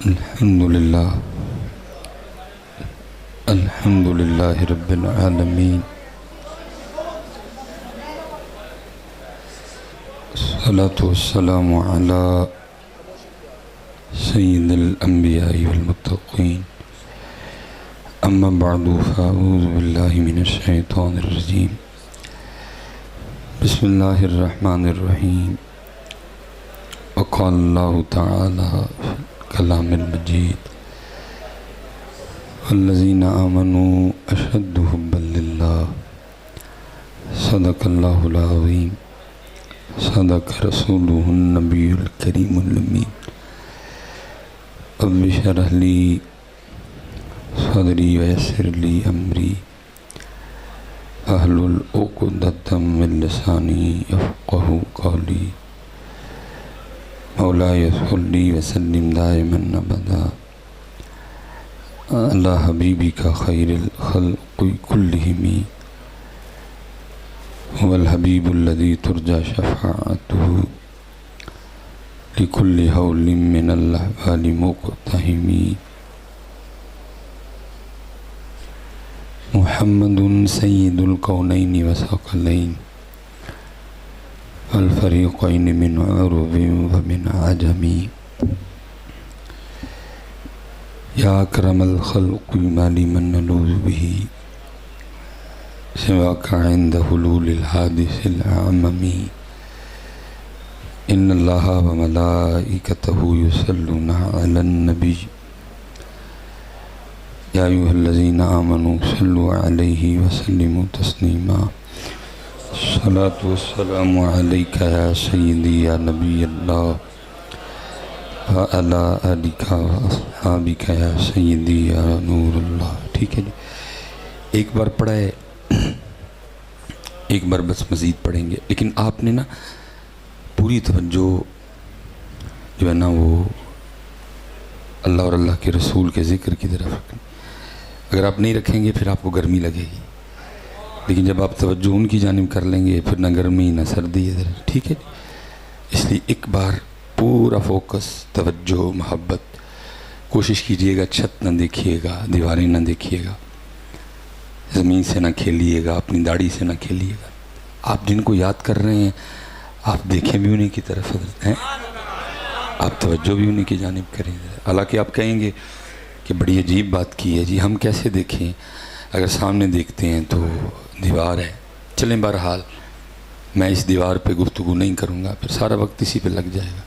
الحمد للہ رب العالمین، الصلاة والسلام علی سید الانبیاء والمتقین، اما بعد فاعوذ باللہ من الشیطان الرجیم، بسم اللہ الرحمن الرحیم۔ وقال اللہ تعالی فی الکلام المجید، والذین آمنوا اشد حبا للہ، صدق اللہ العظیم، صدق رسولہ النبی الکریم الامین۔ رب اشرح لی صدری ویسر لی امری، احلل عقدۃ من لسانی یفقہوا قولی۔ مولاي صلی وسلم دائما ابدا علی حبیبک خیر الخلق کلہم، هو الحبیب الذی ترجى شفاعته لكل حول من الاحوال مقتحم۔ محمد سید الکونین وثقلین، الفریقین من عرب ومن عجم، یا اکرم الخلق ما لمن نلوذ به سواک عند حلول الحادث الأعمم۔ ان اللہ وملائکتہ یصلون علی النبی، یا ایھا الذین آمنوا صلوا علیہ وسلموا تسلیما۔ الصلاة والسلام علیک یا سیدی یا نبی اللہ، وعلی آلک واصحابک یا سیدی یا نور اللہ۔ ٹھیک ہے جی، ایک بار پڑھا ہے، ایک بار بس مزید پڑھیں گے، لیکن آپ نے نا پوری توجہ جو ہے نا وہ اللہ اور اللہ کے رسول کے ذکر کی طرف رکھیں۔ اگر آپ نہیں رکھیں گے پھر آپ کو گرمی لگے گی، لیکن جب آپ توجہ ان کی جانب کر لیں گے پھر نہ گرمی نہ سردی ادھر۔ ٹھیک ہے، اس لیے ایک بار پورا فوکس، توجہ، محبت، کوشش کیجئے گا چھت نہ دیکھیے گا، دیواریں نہ دیکھیے گا، زمین سے نہ کھیلیے گا، اپنی داڑھی سے نہ کھیلیے گا۔ آپ جن کو یاد کر رہے ہیں آپ دیکھیں بھی انہیں کی طرف ہیں، آپ توجہ بھی انہیں کی جانب کریں۔ حالانکہ آپ کہیں گے کہ بڑی عجیب بات کی ہے جی، ہم کیسے دیکھیں؟ اگر سامنے دیکھتے ہیں تو دیوار ہے۔ چلیں بہرحال میں اس دیوار پہ گفتگو نہیں کروں گا، پھر سارا وقت اسی پہ لگ جائے گا،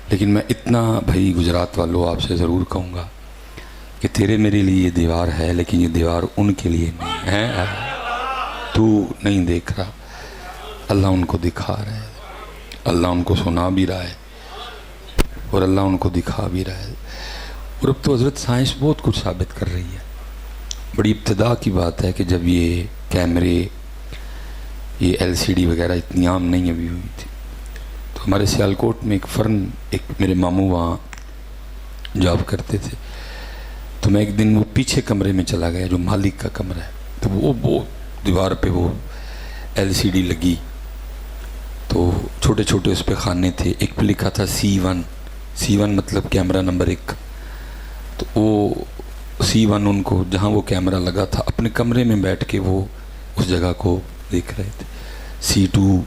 لیکن میں اتنا بھائی گجرات والوں آپ سے ضرور کہوں گا کہ تیرے میرے لیے یہ دیوار ہے، لیکن یہ دیوار ان کے لیے نہیں ہے۔ تو نہیں دیکھ رہا، اللہ ان کو دکھا رہا ہے، اللہ ان کو سنا بھی رہا ہے اور اللہ ان کو دکھا بھی رہا ہے۔ اور اب تو حضرت سائنس بہت کچھ ثابت کر رہی ہے۔ بڑی ابتدا کی بات ہے کہ جب یہ کیمرے، یہ LCD وغیرہ اتنی عام نہیں ابھی ہوئی تھی، تو ہمارے سیالکوٹ میں ایک فرن، ایک میرے ماموں وہاں جاب کرتے تھے، تو میں ایک دن وہ پیچھے کمرے میں چلا گیا جو مالک کا کمرہ ہے، تو وہ دیوار پہ وہ LCD لگی، تو چھوٹے چھوٹے اس پہ خانے تھے، ایک پہ لکھا تھا C1 مطلب کیمرہ نمبر 1۔ تو وہ C1 ان کو جہاں وہ کیمرہ لگا تھا اپنے کمرے میں بیٹھ کے وہ اس جگہ کو دیکھ رہے تھے۔ C2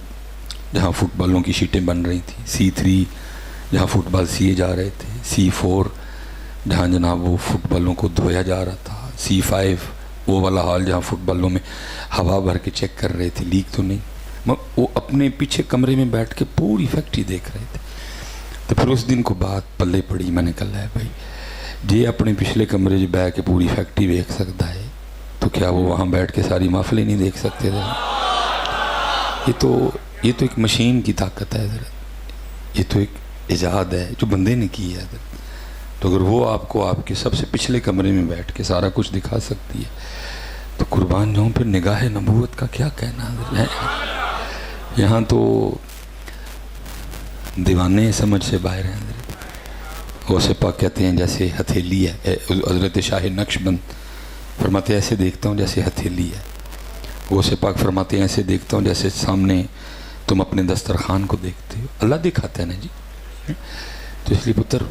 جہاں فٹ بالوں کی شیٹیں بن رہی تھیں، C3 جہاں فٹ بال سیے جا رہے تھے، C4 جہاں جناب وہ فٹ بالوں کو دھویا جا رہا تھا، C5 وہ والا حال جہاں فٹ بالوں میں ہوا بھر کے چیک کر رہے تھے لیک تو نہیں۔ وہ اپنے پیچھے کمرے میں بیٹھ کے پوری فیکٹری دیکھ رہے تھے۔ تو پھر اس دن کو بات پلے پڑی، میں نے کہا ہے بھائی جی اپنے پچھلے کمرے جو بیٹھ کے پوری فیکٹری دیکھ سکتا ہے تو کیا وہ وہاں بیٹھ کے ساری محفلیں نہیں دیکھ سکتے تھے؟ یہ تو ایک مشین کی طاقت ہے حضرت، یہ تو ایک ایجاد ہے جو بندے نے کی ہے حضرت۔ تو اگر وہ آپ کو آپ کے سب سے پچھلے کمرے میں بیٹھ کے سارا کچھ دکھا سکتی ہے تو قربان جاؤں پھر نگاہ نبوت کا کیا کہنا ہے؟ یہاں تو دیوانے سمجھ سے باہر ہیں حضرت۔ غوث پاک کہتے ہیں جیسے ہتھیلی ہے، حضرت شاہ نقشبند فرماتے ہیں ایسے دیکھتا ہوں جیسے ہتھیلی ہے۔ غوث پاک فرماتے ہیں ایسے دیکھتا ہوں جیسے سامنے تم اپنے دسترخوان کو دیکھتے ہو، اللہ دکھاتا ہے نا جی۔ تو اس لیے پتر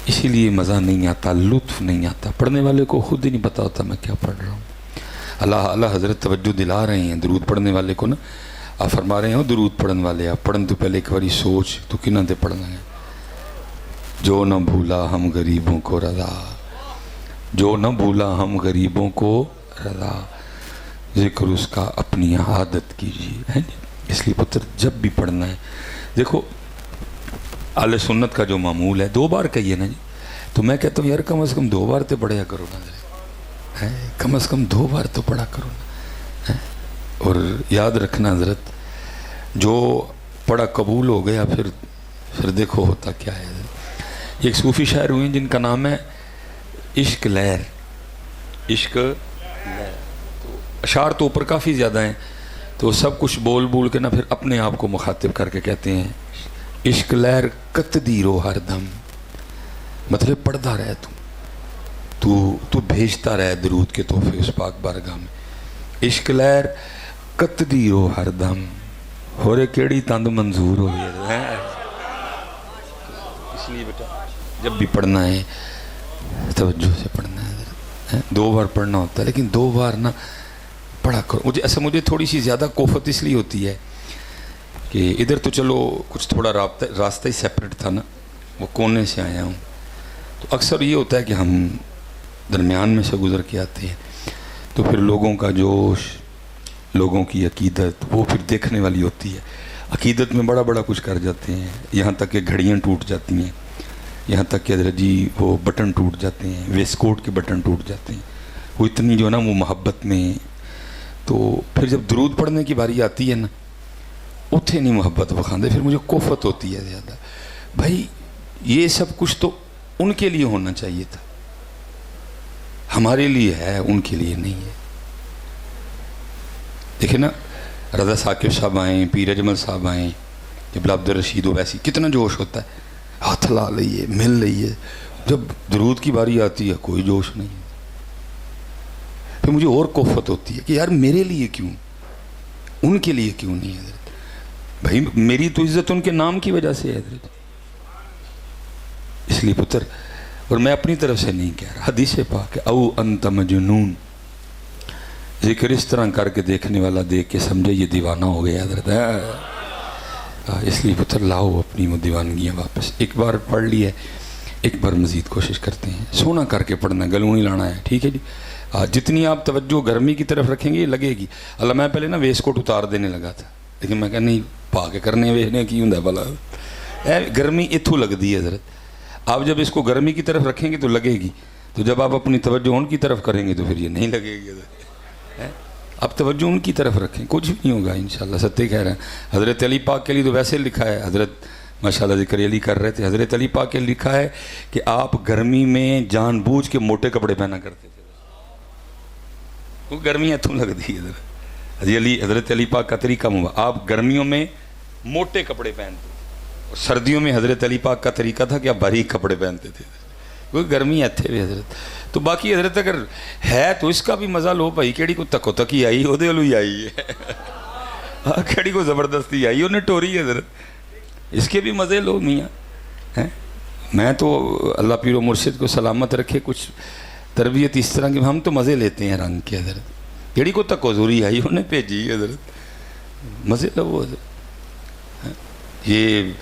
اسی لیے مزہ نہیں آتا، لطف نہیں آتا، پڑھنے والے کو خود ہی نہیں پتہ ہوتا میں کیا پڑھ رہا ہوں۔ اللہ حضرت توجہ دلا رہے ہیں درود پڑھنے والے کو نا، آپ فرما رہے ہیں درود پڑھنے والے آپ پڑھن تو پہلے ایک باری سوچ تو کنہ دے پڑھنا ہے۔ جو نہ بھولا ہم غریبوں کو رضا، جو نہ بھولا ہم غریبوں کو رضا، ذکر اس کا اپنی عادت کیجیے۔ اس لیے پتر جب بھی پڑھنا ہے، دیکھو اہل سنت کا جو معمول ہے 2 بار کہیے نا جی، تو میں کہتا ہوں یار کم از کم 2 بار تو پڑھیا کرو نا، کم از کم 2 بار تو پڑھا کرو نا۔ اور یاد رکھنا حضرت، جو پڑھا قبول ہو گیا پھر دیکھو ہوتا کیا ہے۔ ایک صوفی شاعر ہوئے ہیں جن کا نام ہے عشق لہر، عشق لہر، تو اشعار تو اوپر کافی زیادہ ہیں، تو سب کچھ بول کے نا پھر اپنے آپ کو مخاطب کر کے کہتے ہیں عشق لہر کتدی رو ہر دم، مطلب پڑھتا رہے تو بھیجتا رہے درود کے تحفے اس پاک بارگاہ میں۔ عشق لہر کتدی رو ہر دم، ہورے کیڑی تند منظور ہو گیا۔ اس لیے بیٹا جب بھی پڑھنا ہے توجہ سے پڑھنا ہے، 2 بار پڑھنا ہوتا ہے، لیکن 2 بار نہ پڑھا کرو۔ مجھے تھوڑی سی زیادہ کوفت اس لیے ہوتی ہے کہ ادھر تو چلو کچھ تھوڑا راستہ ہی سیپریٹ تھا نا، وہ کونے سے آیا ہوں، تو اکثر یہ ہوتا ہے کہ ہم درمیان میں سے گزر کے آتے ہیں، تو پھر لوگوں کا جوش، لوگوں کی عقیدت وہ پھر دیکھنے والی ہوتی ہے۔ عقیدت میں بڑا کچھ کر جاتے ہیں، یہاں تک کہ گھڑیاں ٹوٹ جاتی ہیں، یہاں تک کہ حضرت جی وہ بٹن ٹوٹ جاتے ہیں، ویسٹ کوٹ کے بٹن ٹوٹ جاتے ہیں، وہ اتنی جو ہے نا وہ محبت میں۔ تو پھر جب درود پڑھنے کی باری آتی ہے نا، اتھے نہیں محبت بخاندے، پھر مجھے کوفت ہوتی ہے زیادہ۔ بھائی یہ سب کچھ تو ان کے لیے ہونا چاہیے تھا، ہمارے لیے ہے، ان کے لیے نہیں ہے۔ دیکھیں نا رضا ثاقب صاحب آئیں، پیر اجمل صاحب آئیں، جب عبد الرشید ویسی، کتنا جوش ہوتا ہے، ہاتھ لا لئیے، مل لئیے۔ جب درود کی باری آتی ہے کوئی جوش نہیں، پھر مجھے اور کوفت ہوتی ہے کہ یار میرے لیے کیوں، ان کے لیے کیوں نہیں ہے حضرت۔ بھائی میری تو عزت ان کے نام کی وجہ سے ہے حضرت، اس لیے پتر، اور میں اپنی طرف سے نہیں کہہ رہا، حدیث پاک ہے او انت مجنون، ذکر اس طرح کر کے دیکھنے والا دیکھ کے سمجھے یہ دیوانہ ہو گیا حضرت۔ اس لیے پتر لاؤ اپنی وہ دیوانگیاں واپس، ایک بار پڑھ لی ہے، ایک بار مزید کوشش کرتے ہیں، سونا کر کے پڑھنا، گلوں نہیں لانا ہے، ٹھیک ہے جی۔ جتنی آپ توجہ گرمی کی طرف رکھیں گے یہ لگے گی۔ اللہ میں پہلے نا ویسٹ کوٹ اتار دینے لگا تھا، لیکن میں کہا نہیں پا کے کرنے ویسنے کی ہوں بلا، گرمی اتھو لگ دی ہے حضرت۔ آپ جب اس کو گرمی کی طرف رکھیں گے تو لگے گی، تو جب آپ اپنی توجہ ان کی طرف کریں گے تو پھر یہ نہیں لگے گی حضرت۔ آپ توجہ ان کی طرف رکھیں، کچھ بھی نہیں ہوگا انشاءاللہ، سچے کہہ رہے ہیں۔ حضرت علی پاک کے لیے تو ویسے لکھا ہے، حضرت ماشاءاللہ ذکر علی کر رہے تھے، حضرت علی پاک کے لیے لکھا ہے کہ آپ گرمی میں جان بوجھ کے موٹے کپڑے پہنا کرتے تھے، وہ گرمی اتھوں لگ دی ہے۔ حضرت علی پاک کا طریقہ آپ گرمیوں میں موٹے کپڑے پہنتے تھے، اور سردیوں میں حضرت علی پاک کا طریقہ تھا کہ آپ باریک کپڑے پہنتے تھے، وہ گرمی اتھے بھی حضرت۔ تو باقی حضرت اگر ہے تو اس کا بھی مزہ لو بھائی، کیڑی کو تکو تکی آئی ہو دے لوئی آئی ہے، کیڑی کو زبردستی آئی انہیں ٹوری حضرت، اس کے بھی مزے لو میاں۔ میں تو اللہ پیر و مرشد کو سلامت رکھے، کچھ تربیت اس طرح کی ہم تو مزے لیتے ہیں رنگ کے حضرت، کیڑی کو تکو ضروری آئی انہیں بھیجی حضرت، مزے لو حضرت۔ یہ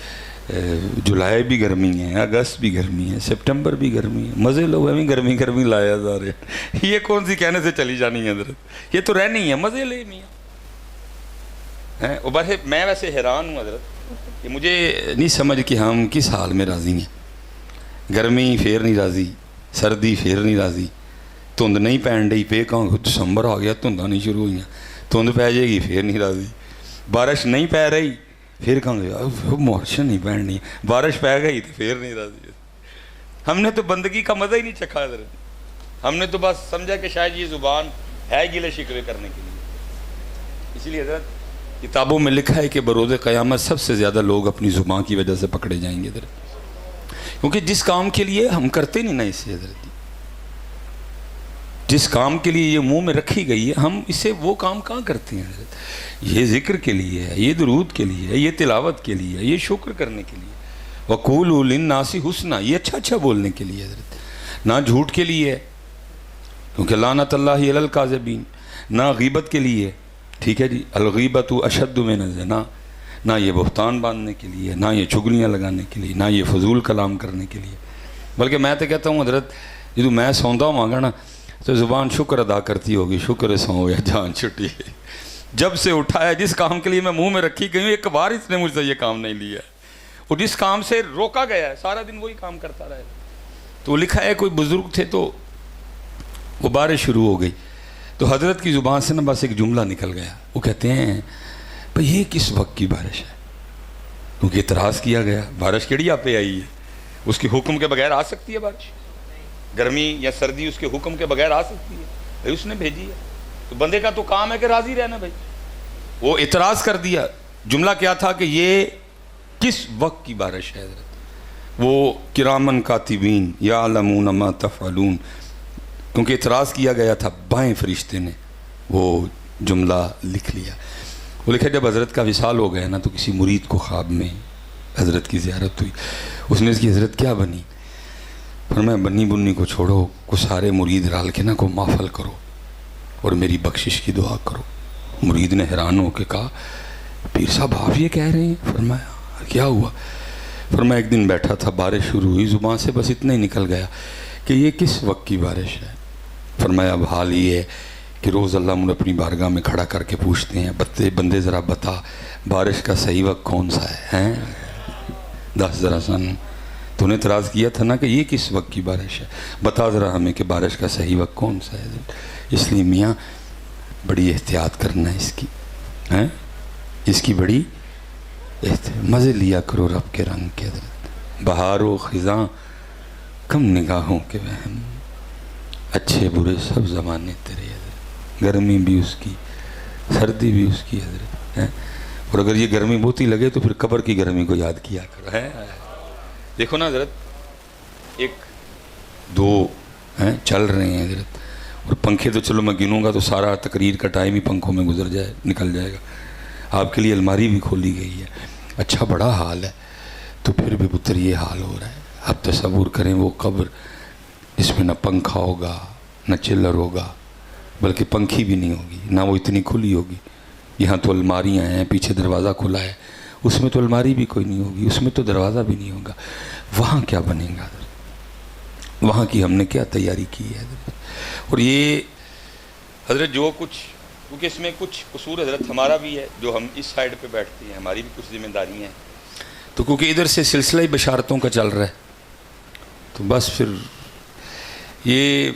جولائی بھی گرمی ہے، اگست بھی گرمی ہے، سپٹمبر بھی گرمی ہے، مزے لو، ہمیں گرمی لایا جا رہے ہیں، یہ کون سی کہنے سے چلی جانی ہے حضرت، یہ تو رہنی ہے، مزے لے میاں۔ میں ویسے حیران ہوں حضرت کہ مجھے نہیں سمجھ کہ ہم کس حال میں راضی ہیں، گرمی پھر نہیں راضی، سردی پھر نہیں راضی، دھند نہیں پہن رہی پہ کہاں دسمبر آ گیا دھنداں نہیں شروع ہوئی، دھند پہ جائے گی پھر نہیں راضی، بارش نہیں پہ رہی پھر کہاں گیا بارش نہیں پہننی، بارش پہ گئی تو پھر نہیں راضی۔ ہم نے تو بندگی کا مزہ ہی نہیں چکھا حضرت، ہم نے تو بس سمجھا کہ شاید یہ زبان ہے گلے شکوے کرنے کے لیے۔ اس لیے حضرت کتابوں میں لکھا ہے کہ بروز قیامت سب سے زیادہ لوگ اپنی زبان کی وجہ سے پکڑے جائیں گے حضرت، کیونکہ جس کام کے لیے ہم کرتے نہیں نا اسے حضرت، جس کام کے لیے یہ منہ میں رکھی گئی ہے ہم اسے وہ کام کہاں کرتے ہیں حضرت۔ یہ ذکر کے لیے ہے، یہ درود کے لیے ہے، یہ تلاوت کے لیے ہے، یہ شکر کرنے کے لیے، وقولوا للناس حسنا، یہ اچھا اچھا بولنے کے لیے حضرت، نہ جھوٹ کے لیے ہے کیونکہ لعنت اللہ علی الکاذبین، نہ غیبت کے لیے، ٹھیک ہے جی، الغیبت اشد من الزنا، نہ یہ بہتان باندھنے کے لیے، نہ یہ چگلیاں لگانے کے لیے، نہ یہ فضول کلام کرنے کے لیے، بلکہ میں تو کہتا ہوں حضرت جدو میں سوندا ہوں گا نا تو زبان شکر ادا کرتی ہوگی، شکر سو یا جان چھٹی، جب سے اٹھایا جس کام کے لیے میں منہ میں رکھی گئی ہوں ایک بار اس نے مجھ سے یہ کام نہیں لیا ہے، اور جس کام سے روکا گیا ہے سارا دن وہی کام کرتا رہے۔ تو لکھا ہے کوئی بزرگ تھے تو وہ بارش شروع ہو گئی تو حضرت کی زبان سے نا بس ایک جملہ نکل گیا، وہ کہتے ہیں بھئی یہ کس وقت کی بارش ہے، کیونکہ اعتراض کیا گیا بارش کیڑی آپ پہ آئی ہے، اس کے حکم کے بغیر آ سکتی ہے بارش، گرمی یا سردی اس کے حکم کے بغیر آ سکتی ہے، بھئی اس نے بھیجی ہے، تو بندے کا تو کام ہے کہ راضی رہنا بھائی۔ وہ اعتراض کر دیا، جملہ کیا تھا کہ یہ کس وقت کی بارش ہے حضرت، وہ کرامن کاتبین یعلمون ما تفعلون، کیونکہ اعتراض کیا گیا تھا، بائیں فرشتے نے وہ جملہ لکھ لیا۔ وہ لکھا جب حضرت کا وصال ہو گیا نا تو کسی مرید کو خواب میں حضرت کی زیارت ہوئی، اس نے اس کی حضرت کیا بنی، فرمایا بنی بنی کو چھوڑو، کو سارے مرید رال کے نا کو محفل کرو اور میری بخشش کی دعا کرو۔ مرید نے حیران ہو کے کہا پیر صاحب آپ یہ کہہ رہے ہیں؟ فرمایا کیا ہوا؟ فرمایا ایک دن بیٹھا تھا، بارش شروع ہوئی، زبان سے بس اتنا ہی نکل گیا کہ یہ کس وقت کی بارش ہے۔ فرمایا اب حال یہ ہے کہ روز اللہ مجھے اپنی بارگاہ میں کھڑا کر کے پوچھتے ہیں بندے ذرا بتا بارش کا صحیح وقت کون سا ہے، دس ذرا سن، تو نے اعتراض کیا تھا نا کہ یہ کس وقت کی بارش ہے، بتا ذرا ہمیں کہ بارش کا صحیح وقت کون سا ہے۔ اس لیے میاں بڑی احتیاط کرنا ہے اس کی بڑی مزے لیا کرو رب کے رنگ کے، حضرت بہار و خزاں کم نگاہوں کے وہم، اچھے برے سب زمانے تیرے حضرت، گرمی بھی اس کی سردی بھی اس کی حضرت، اور اگر یہ گرمی بہت ہی لگے تو پھر قبر کی گرمی کو یاد کیا کرو ہے۔ دیکھو نا حضرت ایک دو چل رہے ہیں حضرت، اور پنکھے تو چلو میں گنوں گا تو سارا تقریر کا ٹائم ہی پنکھوں میں نکل جائے گا، آپ کے لیے الماری بھی کھولی گئی ہے، اچھا بڑا حال ہے، تو پھر بھی پتر یہ حال ہو رہا ہے۔ اب تصور کریں وہ قبر جس میں نہ پنکھا ہوگا نہ چلر ہوگا، بلکہ پنکھی بھی نہیں ہوگی، نہ وہ اتنی کھلی ہوگی، یہاں تو الماریاں ہیں، پیچھے دروازہ کھلا ہے، اس میں تو الماری بھی کوئی نہیں ہوگی، اس میں تو دروازہ بھی نہیں ہوگا، وہاں کیا بنے گا حضرت، وہاں کی ہم نے کیا تیاری کی ہے حضرت۔ اور یہ حضرت جو کچھ، کیونکہ اس میں کچھ قصور حضرت ہمارا بھی ہے، جو ہم اس سائڈ پہ بیٹھتے ہیں ہماری بھی کچھ ذمہ داریاں ہیں، تو کیونکہ ادھر سے سلسلہ ہی بشارتوں کا چل رہا ہے تو بس پھر یہ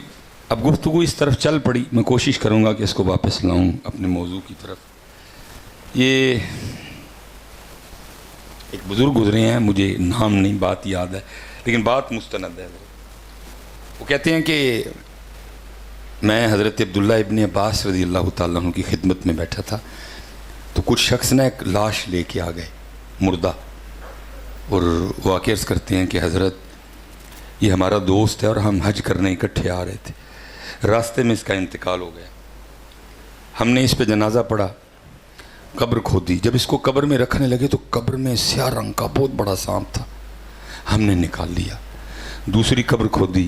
اب گفتگو اس طرف چل پڑی، میں کوشش کروں گا کہ اس کو واپس لاؤں اپنے موضوع کی طرف۔ یہ ایک بزرگ گزرے ہیں، مجھے نام نہیں، بات یاد ہے لیکن بات مستند ہے۔ وہ کہتے ہیں کہ میں حضرت عبداللہ ابن عباس رضی اللہ تعالیٰ عنہ کی خدمت میں بیٹھا تھا تو کچھ شخص نے ایک لاش لے کے آ گئے مردہ، اور وہ آ کے عرض کرتے ہیں کہ حضرت یہ ہمارا دوست ہے اور ہم حج کرنے اکٹھے آ رہے تھے، راستے میں اس کا انتقال ہو گیا، ہم نے اس پہ جنازہ پڑھا، قبر کھودی، جب اس کو قبر میں رکھنے لگے تو قبر میں سیاہ رنگ کا بہت بڑا سانپ تھا، ہم نے نکال لیا، دوسری قبر کھودی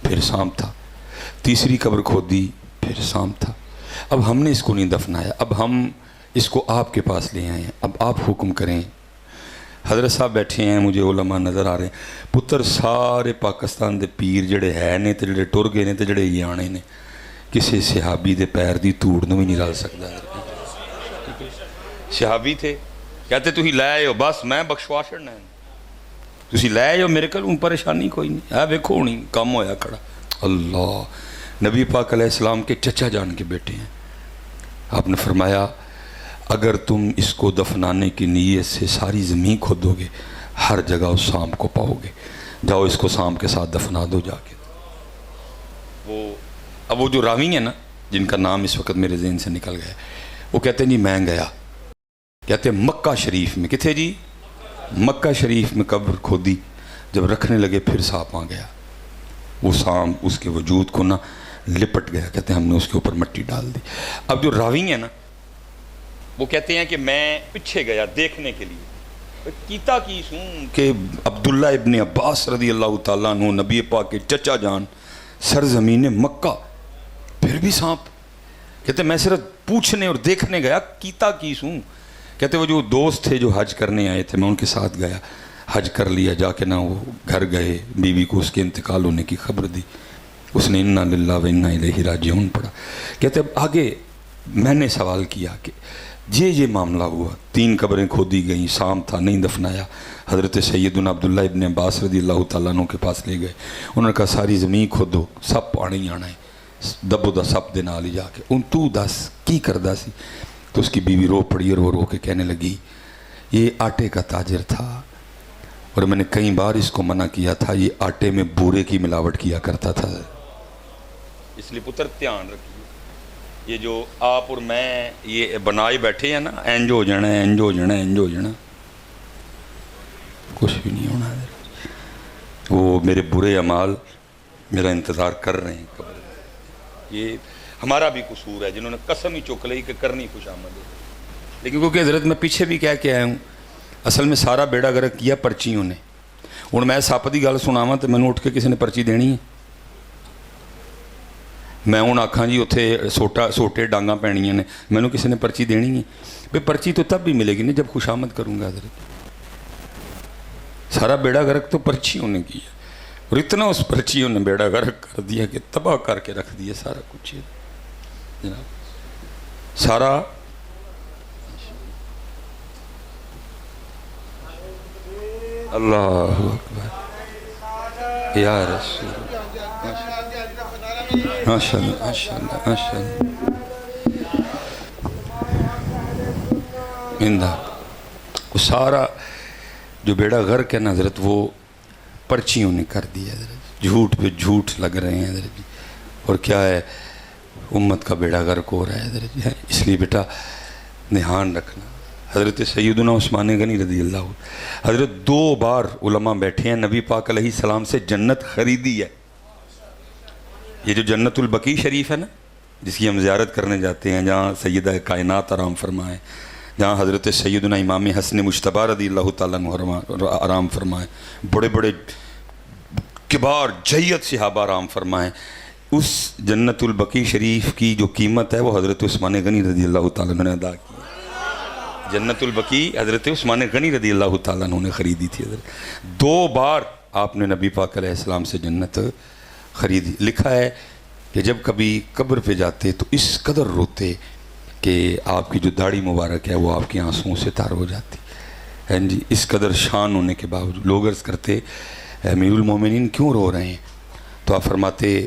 پھر سانپ تھا، تیسری قبر کھودی پھر سانپ تھا، اب ہم نے اس کو نہیں دفنایا، اب ہم اس کو آپ کے پاس لے آئے ہیں، اب آپ حکم کریں۔ حضرت صاحب بیٹھے ہیں، مجھے علماء نظر آ رہے ہیں، پتر سارے پاکستان دے پیر جڑے ہے نے تے جڑے ٹر گئے نے تے جڑے یہ آنے نے، کسی صحابی دے پیر دی توڑ نو بھی نہیں رل سکتا۔ صحابی تھے، کہتے تھی لے آئے ہو، بس میں بخشوا چھڑنا ہے، تسی لے آئے ہو، میرے کل پریشانی کوئی نہیں ہے، ویکھو ہونی کم ہویا کھڑا۔ اللہ نبی پاک علیہ السلام کے چچا جان کے بیٹے ہیں، آپ نے فرمایا اگر تم اس کو دفنانے کی نیت سے ساری زمین کھودو گے ہر جگہ اس سانپ کو پاؤ گے، جاؤ اس کو سانپ کے ساتھ دفنا دو جا کے۔ اب وہ جو راوی ہیں نا جن کا نام اس وقت میرے ذہن سے نکل گیا، وہ کہتے ہیں جی میں گیا، کہتے ہیں مکہ شریف میں، کتنے جی مکہ شریف میں قبر کھودی، جب رکھنے لگے پھر سانپ آ گیا، وہ سانپ اس کے وجود کو نہ لپٹ گیا، کہتے ہیں ہم نے اس کے اوپر مٹی ڈال دی۔ اب جو راوی ہیں نا وہ کہتے ہیں کہ میں پیچھے گیا دیکھنے کے لیے، کیتا کی سوں کہ عبداللہ ابن عباس رضی اللہ تعالیٰ عنہ نبی پاک کے چچا جان سرزمین مکہ، پھر بھی سانپ. کہتے میں صرف پوچھنے اور دیکھنے گیا، کیتا کی سوں. کہتے وہ جو دوست تھے جو حج کرنے آئے تھے، میں ان کے ساتھ گیا، حج کر لیا. جا کے نہ وہ گھر گئے، بیوی کو اس کے انتقال ہونے کی خبر دی، اس نے انا للہ و انا الیہ راجعون پڑھا. کہتے اب آگے میں نے سوال کیا کہ یہ معاملہ ہوا، 3 قبریں کھودی گئیں، سانپ تھا نہیں دفنایا. حضرت سیدنا عبداللہ ابن عباس رضی اللہ تعالیٰ عنہ کے پاس لے گئے. انہوں نے کہا ساری زمین کھودو، سپ آنے ہی آنا ہے، دبو دا سپ دے نال ہی جا کے. تو دس کی کردہ سی؟ تو اس کی بیوی رو پڑی اور وہ رو کے کہنے لگی یہ آٹے کا تاجر تھا اور میں نے کئی بار اس کو منع کیا تھا، یہ آٹے میں بورے کی ملاوٹ کیا کرتا تھا. اس لیے پتر دھیان رکھیے، یہ جو آپ اور میں یہ بنائے بیٹھے ہیں نا، انج ہو جانا ہے، انج ہو جانا ہے، انج ہو جانا، کچھ بھی نہیں ہونا ہے. وہ میرے برے اعمال میرا انتظار کر رہے ہیں قبر. یہ ہمارا بھی قصور ہے جنہوں نے قسم ہی چک لی کہ کرنی خوش آمد ہے. لیکن کیونکہ حضرت میں پیچھے بھی کہہ کے آیا ہوں، اصل میں سارا بیڑا گرک کیا پرچیوں نے. ہوں میں سپ کی گل سناواں تو مینوں اٹھ کے کسی نے پرچی دینی ہے؟ میں ہوں آکھاں جی اتنے سوٹے ڈانگاں پینیاں نے، مینوں کسی نے پرچی دینی ہے؟ بھئی پرچی تو تب بھی ملے گی نہیں جب خوش آمد کروں گا. حضرت سارا بیڑا گرک تو پرچیوں نے کیا، اور اتنا اس پرچیوں نے بیڑا گرک کر دیا کہ تباہ کر کے رکھ دیا سارا کچھ جناب. سارا اللہ اکبر یا رسول ماشاء اللہ ماشاء اللہ ماشاء اللہ. وہ سارا جو بیڑا غرق ہے نا حضرت، وہ پرچیوں نے کر دیا حضرت. جھوٹ پہ جھوٹ لگ رہے ہیں حضرت جی، اور کیا ہے امت کا بیڑا غرق ہو رہا ہے حضرت جی. اس لیے بیٹا دھیان رکھنا. حضرت سیدنا عثمان غنی رضی اللہ، حضرت 2 بار علماء بیٹھے ہیں، نبی پاک علیہ السلام سے جنت خریدی ہے. یہ جو جنت البقیع شریف ہے نا، جس کی ہم زیارت کرنے جاتے ہیں، جہاں سیدہ کائنات آرام فرمائے، جہاں حضرت سیدنا امام حسن مجتبیٰ رضی اللہ تعالیٰ عنہ آرام فرمائے، بڑے بڑے کبار جیت صحابہ آرام فرمائے، اس جنت البقیع شریف کی جو قیمت ہے وہ حضرت عثمان غنی رضی اللہ تعالیٰ عنہ نے ادا کی. جنت البقیع حضرت عثمان غنی رضی اللہ تعالیٰ عنہ نے خریدی تھی. حضرت 2 بار آپ نے نبی پاک علیہ السلام سے جنت خریدی. لکھا ہے کہ جب کبھی قبر پہ جاتے تو اس قدر روتے کہ آپ کی جو داڑھی مبارک ہے وہ آپ کی آنسوؤں سے تار ہو جاتی ہے جی. اس قدر شان ہونے کے باوجود لوگ عرض کرتے امیر المومنین کیوں رو رہے ہیں؟ تو آپ فرماتے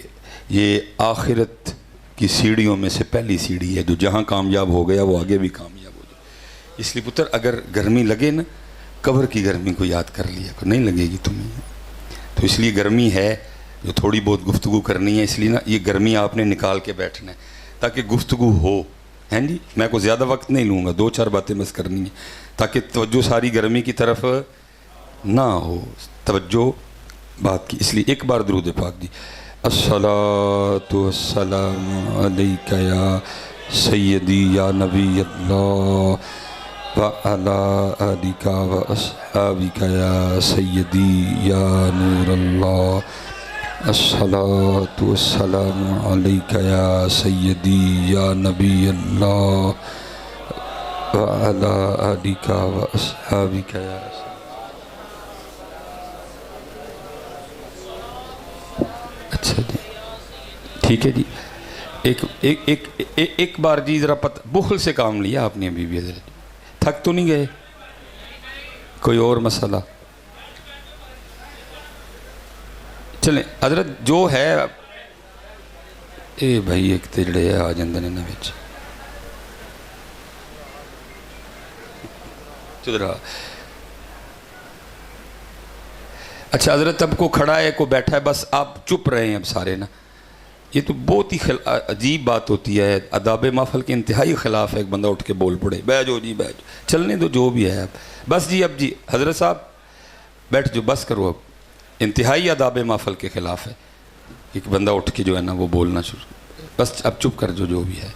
یہ آخرت کی سیڑھیوں میں سے پہلی سیڑھی ہے، جو جہاں کامیاب ہو گیا وہ آگے بھی کامیاب ہو جائے. اس لیے پتر اگر گرمی لگے نا، قبر کی گرمی کو یاد کر لیا، نہیں لگے گی تمہیں. تو اس لیے گرمی ہے جو تھوڑی بہت گفتگو کرنی ہے، اس لیے نا یہ گرمی آپ نے نکال کے بیٹھنا ہے تاکہ گفتگو ہو. ہیں جی میں کوئی زیادہ وقت نہیں لوں گا، 2-4 باتیں بس کرنی ہیں تاکہ توجہ ساری گرمی کی طرف نہ ہو، توجہ بات کی. اس لیے ایک بار درود پاک جی. الصلاۃ والسلام علیک یا سیدی یا نبی اللہ وعلی آلک واصحابک یا سیدی یا نور اللہ. الصلاۃ والسلام علیک یا سیدی یا نبی اللہ وعلی آلک واصحابک یا. اچھا جی ٹھیک ہے جی. ایک بار جی ذرا بخل سے کام لیا آپ نے ابھی بھی حضرت، تھک تو نہیں گئے؟ کوئی اور مسئلہ؟ چلیں حضرت جو ہے اے بھائی ایک تے جڑے آ جاندے نے وچ چدرا. اچھا حضرت اب کو کھڑا ہے کو بیٹھا ہے، بس آپ چپ رہے ہیں اب سارے نا. یہ تو بہت ہی عجیب بات ہوتی ہے، آداب محفل کے انتہائی خلاف ہے ایک بندہ اٹھ کے بول پڑے بیٹھ جاؤ جی بیٹھ جاؤ. چلنے دو جو بھی ہے اب بس جی. اب جی حضرت صاحب بیٹھ جو، بس کرو. اب انتہائی آداب محفل کے خلاف ہے ایک بندہ اٹھ کے جو ہے نا وہ بولنا شروع. بس اب چپ کر جو بھی ہے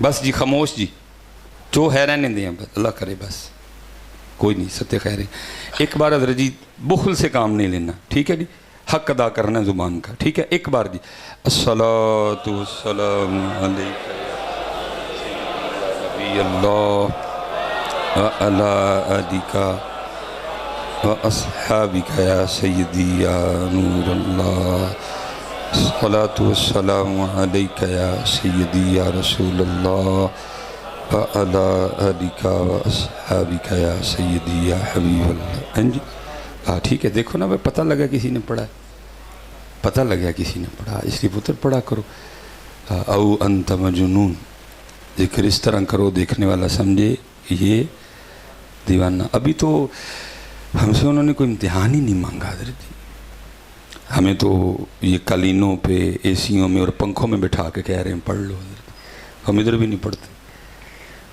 بس جی، خاموش جی، جو ہے رہنے دیں بس، اللہ کرے بس کوئی نہیں، ست خیر ہے۔ ایک بار حضرت جی بخل سے کام نہیں لینا، ٹھیک ہے جی، حق ادا کرنا ہے زبان کا، ٹھیک ہے۔ ایک بار جی، الصلاۃ والسلام علیک نبی اللہ وعلی آلک واصحابک یا سیدی یا نور اللہ، الصلاۃ والسلام علیک یا سیدی یا رسول اللہ وعلی آلک واصحابک یا سیدی یا حبیب اللہ۔ ہاں جی، ہاں ٹھیک ہے۔ دیکھو نا بھائی، پتہ لگا کسی نے پڑھا ہے، پتہ لگا کسی نے پڑھا، اس لیے پتر پڑھا کرو۔ او انت مجنون، ذکر اس طرح کرو دیکھنے والا سمجھے یہ دیوانہ۔ ابھی تو ہم سے انہوں نے کوئی امتحان ہی نہیں مانگا حضرت جی، ہمیں تو یہ قالینوں پہ، اے سیوں میں اور پنکھوں میں بٹھا کے کہہ رہے ہیں پڑھ لو حضرت، ہم ادھر بھی نہیں پڑھتے۔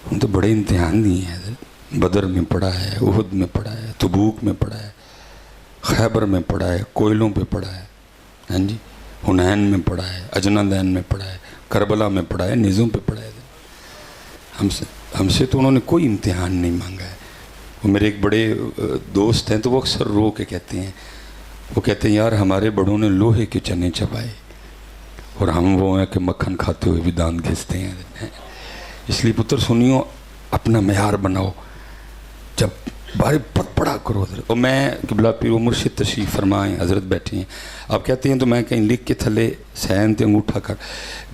ہم تو بڑے امتحان دیے ہیں حضرت، بدر میں پڑھا ہے، احد میں پڑھا ہے، تبوک میں پڑھا ہے، خیبر میں پڑھا ہے، کوئلوں پہ پڑھا ہے، ہاں جی، حنین میں پڑھا ہے، اجنادین میں پڑھا ہے، کربلا میں پڑھا ہے، نیزوں پہ پڑھا ہے۔ ہم سے تو انہوں نے کوئی امتحان نہیں مانگا ہے۔ وہ میرے ایک بڑے دوست ہیں تو وہ اکثر رو کے کہتے ہیں، وہ کہتے ہیں یار ہمارے بڑوں نے لوہے کے چنے چبائے اور ہم وہ ہیں کہ مکھن کھاتے ہوئے بھی دانت گھستے ہیں۔ اس لیے پتر سنیو، اپنا معیار بناؤ، جب بارے پت پڑا کرو حضرت۔ اور میں قبلہ پیر و مرشد تشریف فرمائیں، حضرت بیٹھے ہیں، آپ کہتے ہیں تو میں کہیں لکھ کے تھلے سین تے انگوٹھا کر،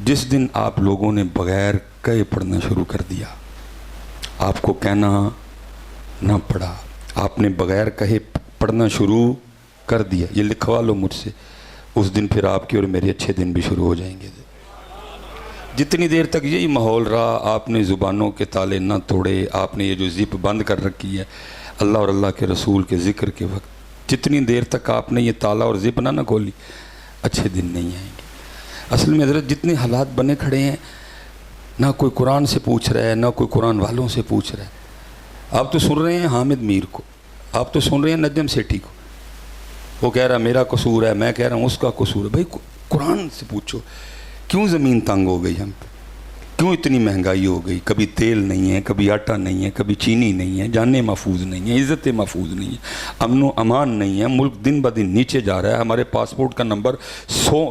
جس دن آپ لوگوں نے بغیر کہے پڑھنا شروع کر دیا، آپ کو کہنا نہ پڑا، آپ نے بغیر کہے پڑھنا شروع کر دیا، یہ لکھوا لو مجھ سے، اس دن پھر آپ کے اور میرے اچھے دن بھی شروع ہو جائیں گے۔ جتنی دیر تک یہی ماحول رہا، آپ نے زبانوں کے تالے نہ توڑے، آپ نے یہ جو زپ بند کر رکھی ہے اللہ اور اللہ کے رسول کے ذکر کے وقت، جتنی دیر تک آپ نے یہ تالا اور زپ نہ کھولی، اچھے دن نہیں آئیں گے۔ اصل میں حضرت جتنے حالات بنے کھڑے ہیں، نہ کوئی قرآن سے پوچھ رہا ہے، نہ کوئی قرآن والوں سے پوچھ رہا ہے۔ آپ تو سن رہے ہیں حامد میر کو، آپ تو سن رہے ہیں نجم سیٹھی کو، وہ کہہ رہا میرا قصور ہے، میں کہہ رہا ہوں اس کا قصور ہے۔ بھائی قرآن سے پوچھو، کیوں زمین تنگ ہو گئی ہم پہ، کیوں اتنی مہنگائی ہو گئی، کبھی تیل نہیں ہے، کبھی آٹا نہیں ہے، کبھی چینی نہیں ہے، جانیں محفوظ نہیں ہیں، عزتیں محفوظ نہیں ہیں، امن و امان نہیں ہے، ملک دن بدن نیچے جا رہا ہے، ہمارے پاسپورٹ کا نمبر 100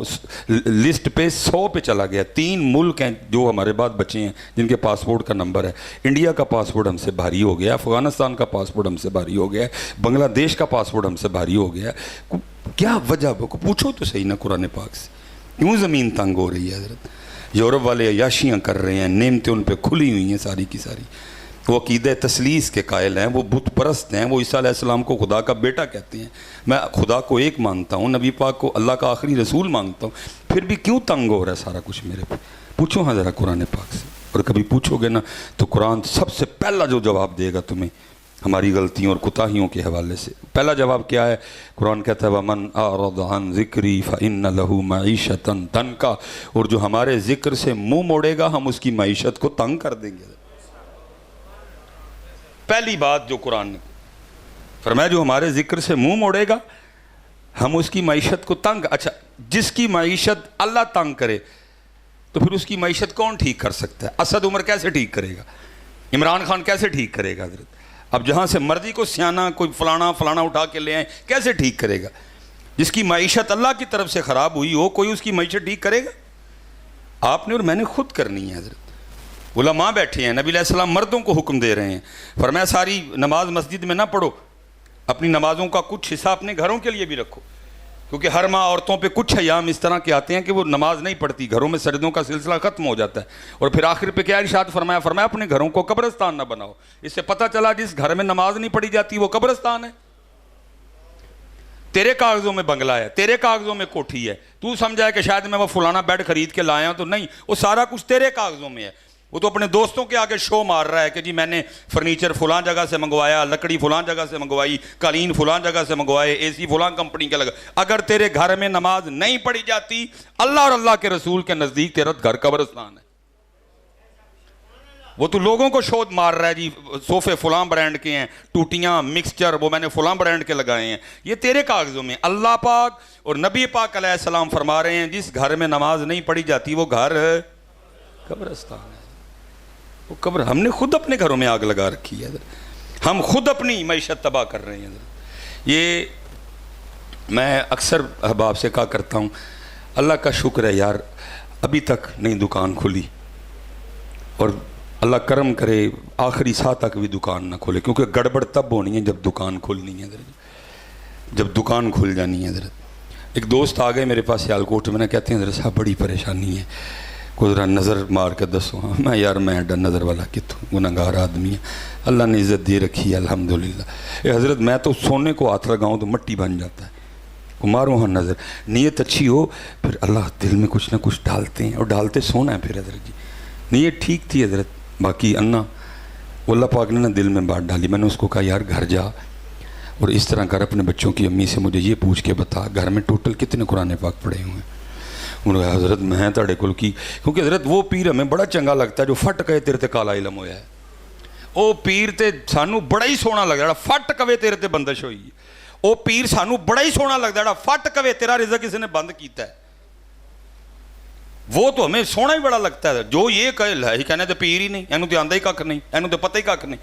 لسٹ پہ 100 پہ چلا گیا۔ 3 ملک ہیں جو ہمارے بعد بچے ہیں جن کے پاسپورٹ کا نمبر ہے۔ انڈیا کا پاسپورٹ ہم سے بھاری ہو گیا، افغانستان کا پاسپورٹ ہم سے بھاری ہو گیا ہے، بنگلہ دیش کا پاسپورٹ ہم سے بھاری ہو گیا ہے۔ کیا وجہ پوچھو تو صحیح نا قرآن پاک سے، کیوں زمین تنگ ہو رہی ہے حضرت؟ یورپ والے عیاشیاں کر رہے ہیں، نعمتیں ان پہ کھلی ہوئی ہیں ساری کی ساری، وہ عقیدہ تثلیث کے قائل ہیں، وہ بت پرست ہیں، وہ عیسیٰ علیہ السلام کو خدا کا بیٹا کہتے ہیں۔ میں خدا کو ایک مانتا ہوں، نبی پاک کو اللہ کا آخری رسول مانتا ہوں، پھر بھی کیوں تنگ ہو رہا ہے سارا کچھ میرے پہ؟ پوچھو ہاں ذرا قرآن پاک سے، اور کبھی پوچھو گے نا تو قرآن سب سے پہلا جو جواب دے گا تمہیں ہماری غلطیوں اور کوتاہیوں کے حوالے سے، پہلا جواب کیا ہے؟ قرآن کہتا ہے وَمَنْ أَعْرَضَ عَنْ ذِكْرِي فَإِنَّ لَهُ مَعِيشَةً ضَنْكًا، اور جو ہمارے ذکر سے منہ موڑے گا ہم اس کی معیشت کو تنگ کر دیں گے۔ پہلی بات جو قرآن نے فرمایا، جو ہمارے ذکر سے منہ موڑے گا ہم اس کی معیشت کو تنگ۔ اچھا، جس کی معیشت اللہ تنگ کرے تو پھر اس کی معیشت کون ٹھیک کر سکتا ہے؟ اسد عمر کیسے ٹھیک کرے گا؟ عمران خان کیسے ٹھیک کرے گا حضرت؟ اب جہاں سے مرضی کو سیانہ کوئی فلانا اٹھا کے لے آئیں، کیسے ٹھیک کرے گا؟ جس کی معیشت اللہ کی طرف سے خراب ہوئی ہو، کوئی اس کی معیشت ٹھیک کرے گا؟ آپ نے اور میں نے خود کرنی ہے حضرت۔ علماء بیٹھے ہیں، نبی علیہ السلام مردوں کو حکم دے رہے ہیں، فرمایا ساری نماز مسجد میں نہ پڑھو، اپنی نمازوں کا کچھ حصہ اپنے گھروں کے لیے بھی رکھو، کیونکہ ہر ماہ عورتوں پہ کچھ ایام اس طرح کے آتے ہیں کہ وہ نماز نہیں پڑھتی، گھروں میں سجدوں کا سلسلہ ختم ہو جاتا ہے، اور پھر آخر پہ کیا ارشاد فرمایا اپنے گھروں کو قبرستان نہ بناؤ۔ اس سے پتہ چلا جس گھر میں نماز نہیں پڑھی جاتی وہ قبرستان ہے۔ تیرے کاغذوں میں بنگلہ ہے، تیرے کاغذوں میں کوٹھی ہے، تو سمجھا ہے کہ شاید میں وہ فلانا بیڈ خرید کے لایا ہوں، تو نہیں، وہ سارا کچھ تیرے کاغذوں میں ہے۔ وہ تو اپنے دوستوں کے آگے شو مار رہا ہے کہ جی میں نے فرنیچر فلاں جگہ سے منگوایا، لکڑی فلاں جگہ سے منگوائی، قالین فلاں جگہ سے منگوائے، اے سی فلاں کمپنی کے لگا۔ اگر تیرے گھر میں نماز نہیں پڑھی جاتی، اللہ اور اللہ کے رسول کے نزدیک تیرا گھر قبرستان ہے۔ وہ تو لوگوں کو شود مار رہا ہے جی صوفے فلاں برانڈ کے ہیں، ٹوٹیاں مکسچر وہ میں نے فلاں برانڈ کے لگائے ہیں، یہ تیرے کاغذوں میں۔ اللہ پاک اور نبی پاک علیہ السلام فرما رہے ہیں جس گھر میں نماز نہیں پڑھی جاتی وہ گھر قبرستان ہے، وہ قبر۔ ہم نے خود اپنے گھروں میں آگ لگا رکھی ہے۔ ہم خود اپنی معیشت تباہ کر رہے ہیں. یہ میں اکثر احباب سے کہا کرتا ہوں اللہ کا شکر ہے یار ابھی تک نئی دکان کھلی, اور اللہ کرم کرے آخری سال تک بھی دکان نہ کھولے, کیونکہ گڑبڑ تب ہونی ہے جب دکان کھلنی ہے حضرت, جب دکان کھل جانی ہے حضرت. ایک دوست آ گئے میرے پاس سیالکوٹ میں, کہتے ہیں حضرت صاحب بڑی پریشانی ہے, کوئی ذرا نظر مار کے دسو. میں یار میں نظر والا کتوں گناہگار آدمی ہے, اللہ نے عزت دے رکھی ہے الحمدللہ. حضرت میں تو سونے کو ہاتھ لگاؤں تو مٹی بن جاتا ہے, مارو ہاں نظر. نیت اچھی ہو پھر اللہ دل میں کچھ نہ کچھ ڈالتے ہیں, اور ڈالتے سونا ہے پھر حضرت جی. نیت ٹھیک تھی حضرت, باقی انا اللہ پاک نے نا دل میں بات ڈالی. میں نے اس کو کہا یار گھر جا اور اس طرح کر اپنے بچوں کی امی سے مجھے یہ پوچھ کے بتا گھر میں ٹوٹل کتنے قرآن پاک پڑھے ہوئے ہیں. انہوں نے کہا حضرت میں تاڑے کل کی, کیونکہ حضرت وہ پیر ہمیں بڑا چنگا لگتا ہے جو فٹ کہے تیرے تے کالا علم ہویا ہے. وہ پیر تے سانو بڑا ہی سونا لگتا ہے فٹ کہے تیرے تے بندش ہوئی. وہ پیر سانو بڑا ہی سونا لگتا ہے فٹ کہے تیرا رزق کسی نے بند کیتا ہے. وہ تو ہمیں سونا ہی بڑا لگتا ہے. جو یہ کہے ہے ہی کہنے تو پیر ہی نہیں, اینو تو آندا ہی کک نہیں, اینو تو پتہ ہی کک نہیں.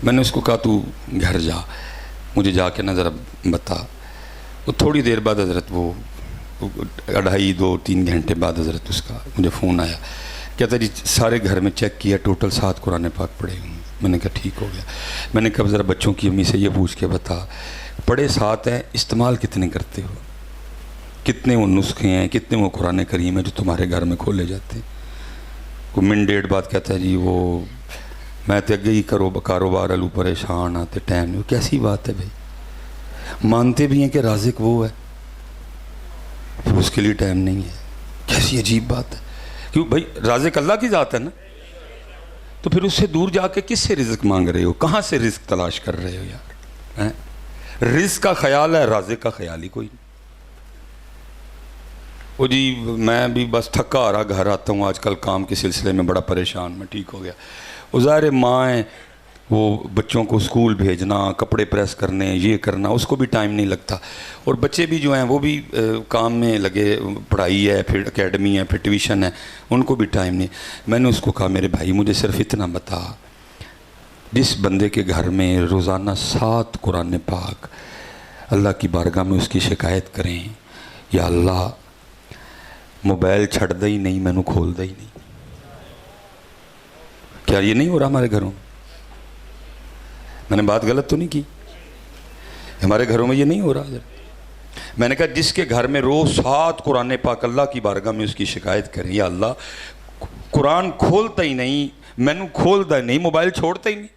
میں نے اس کو کہا تو گھر جا, مجھے جا کے نہ ذرا بتا. وہ تھوڑی دیر بعد حضرت وہ 2.5-3 گھنٹے بعد حضرت اس کا مجھے فون آیا, کہتا جی سارے گھر میں چیک کیا ٹوٹل 7 قرآن پاک پڑھے ہوئے. میں نے کہا ٹھیک ہو گیا. میں نے کہا ذرا بچوں کی امی سے یہ پوچھ کے بتا پڑھے 7 ہیں استعمال کتنے کرتے ہو, کتنے وہ نسخے ہیں, کتنے وہ قرآن کریم ہیں جو تمہارے گھر میں کھولے جاتے ہیں. کوئی منٹ ڈیڑھ بعد کہتا ہے جی وہ میں تے اگے ہی کاروبار الو پریشان آتے ٹائم نہیں. کیسی بات ہے بھائی, مانتے بھی ہیں کہ رازق وہ ہے پھر اس کے لیے ٹائم نہیں ہے. کیسی عجیب بات ہے. کیوں بھائی رازق اللہ کی ذات ہے نا, تو پھر اس سے دور جا کے کس سے رزق مانگ رہے ہو, کہاں سے رزق تلاش کر رہے ہو یار. رزق کا خیال ہے, رازق کا خیال ہی کوئی نہیں. وہ جی میں بھی بس تھکا آ رہا گھر آتا ہوں آج کل کام کے سلسلے میں بڑا پریشان, میں ٹھیک ہو گیا. وہ ظاہر ماں ہیں وہ بچوں کو اسکول بھیجنا, کپڑے پریس کرنے, یہ کرنا, اس کو بھی ٹائم نہیں لگتا. اور بچے بھی جو ہیں وہ بھی کام میں لگے, پڑھائی ہے پھر اکیڈمی ہے پھر ٹیوشن ہے, ان کو بھی ٹائم نہیں. میں نے اس کو کہا میرے بھائی مجھے صرف اتنا بتا, جس بندے کے گھر میں روزانہ 7 قرآن پاک اللہ کی بارگاہ میں اس کی شکایت کریں یا اللہ موبائل چھڑ دے ہی نہیں, میں نے کھول دے ہی نہیں. کیا یہ نہیں ہو رہا ہمارے گھروں میں؟ میں نے بات غلط تو نہیں کی؟ ہمارے گھروں میں یہ نہیں ہو رہا. میں نے کہا جس کے گھر میں روز 7 قرآن پاک اللہ کی بارگاہ میں اس کی شکایت کریں یا اللہ قرآن کھولتا ہی نہیں, میں نے کھولتا ہی نہیں, موبائل چھوڑتا ہی نہیں,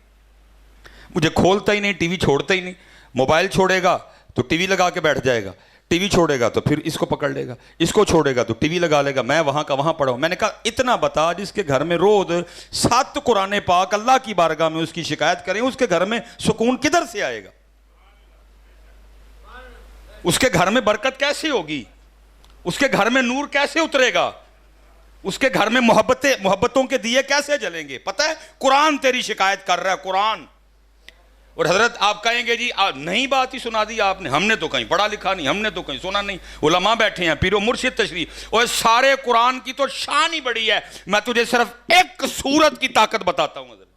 مجھے کھولتا ہی نہیں, ٹی وی چھوڑتا ہی نہیں. موبائل چھوڑے گا تو ٹی وی لگا کے بیٹھ جائے گا, ٹی وی چھوڑے گا تو پھر اس کو پکڑ لے گا, اس کو چھوڑے گا تو ٹی وی لگا لے گا, میں وہاں کا وہاں پڑھا ہوں. میں نے کہا اتنا بتا جس کے گھر میں روز 7 قرآن پاک اللہ کی بارگاہ میں اس کی شکایت کریں, اس کے گھر میں سکون کدھر سے آئے گا, اس کے گھر میں برکت کیسے ہوگی, اس کے گھر میں نور کیسے اترے گا, اس کے گھر میں محبتوں کے دیے کیسے جلیں گے. پتہ ہے قرآن تیری شکایت کر رہا ہے, قرآن. اور حضرت آپ کہیں گے جی نہیں بات ہی سنا دی آپ نے, ہم نے تو کہیں پڑھا لکھا نہیں, ہم نے تو کہیں سنا نہیں, علماء بیٹھے ہیں پیر و مرشد تشریف, اور سارے قرآن کی تو شان ہی بڑی ہے. میں تجھے صرف ایک سورت کی طاقت بتاتا ہوں حضرت,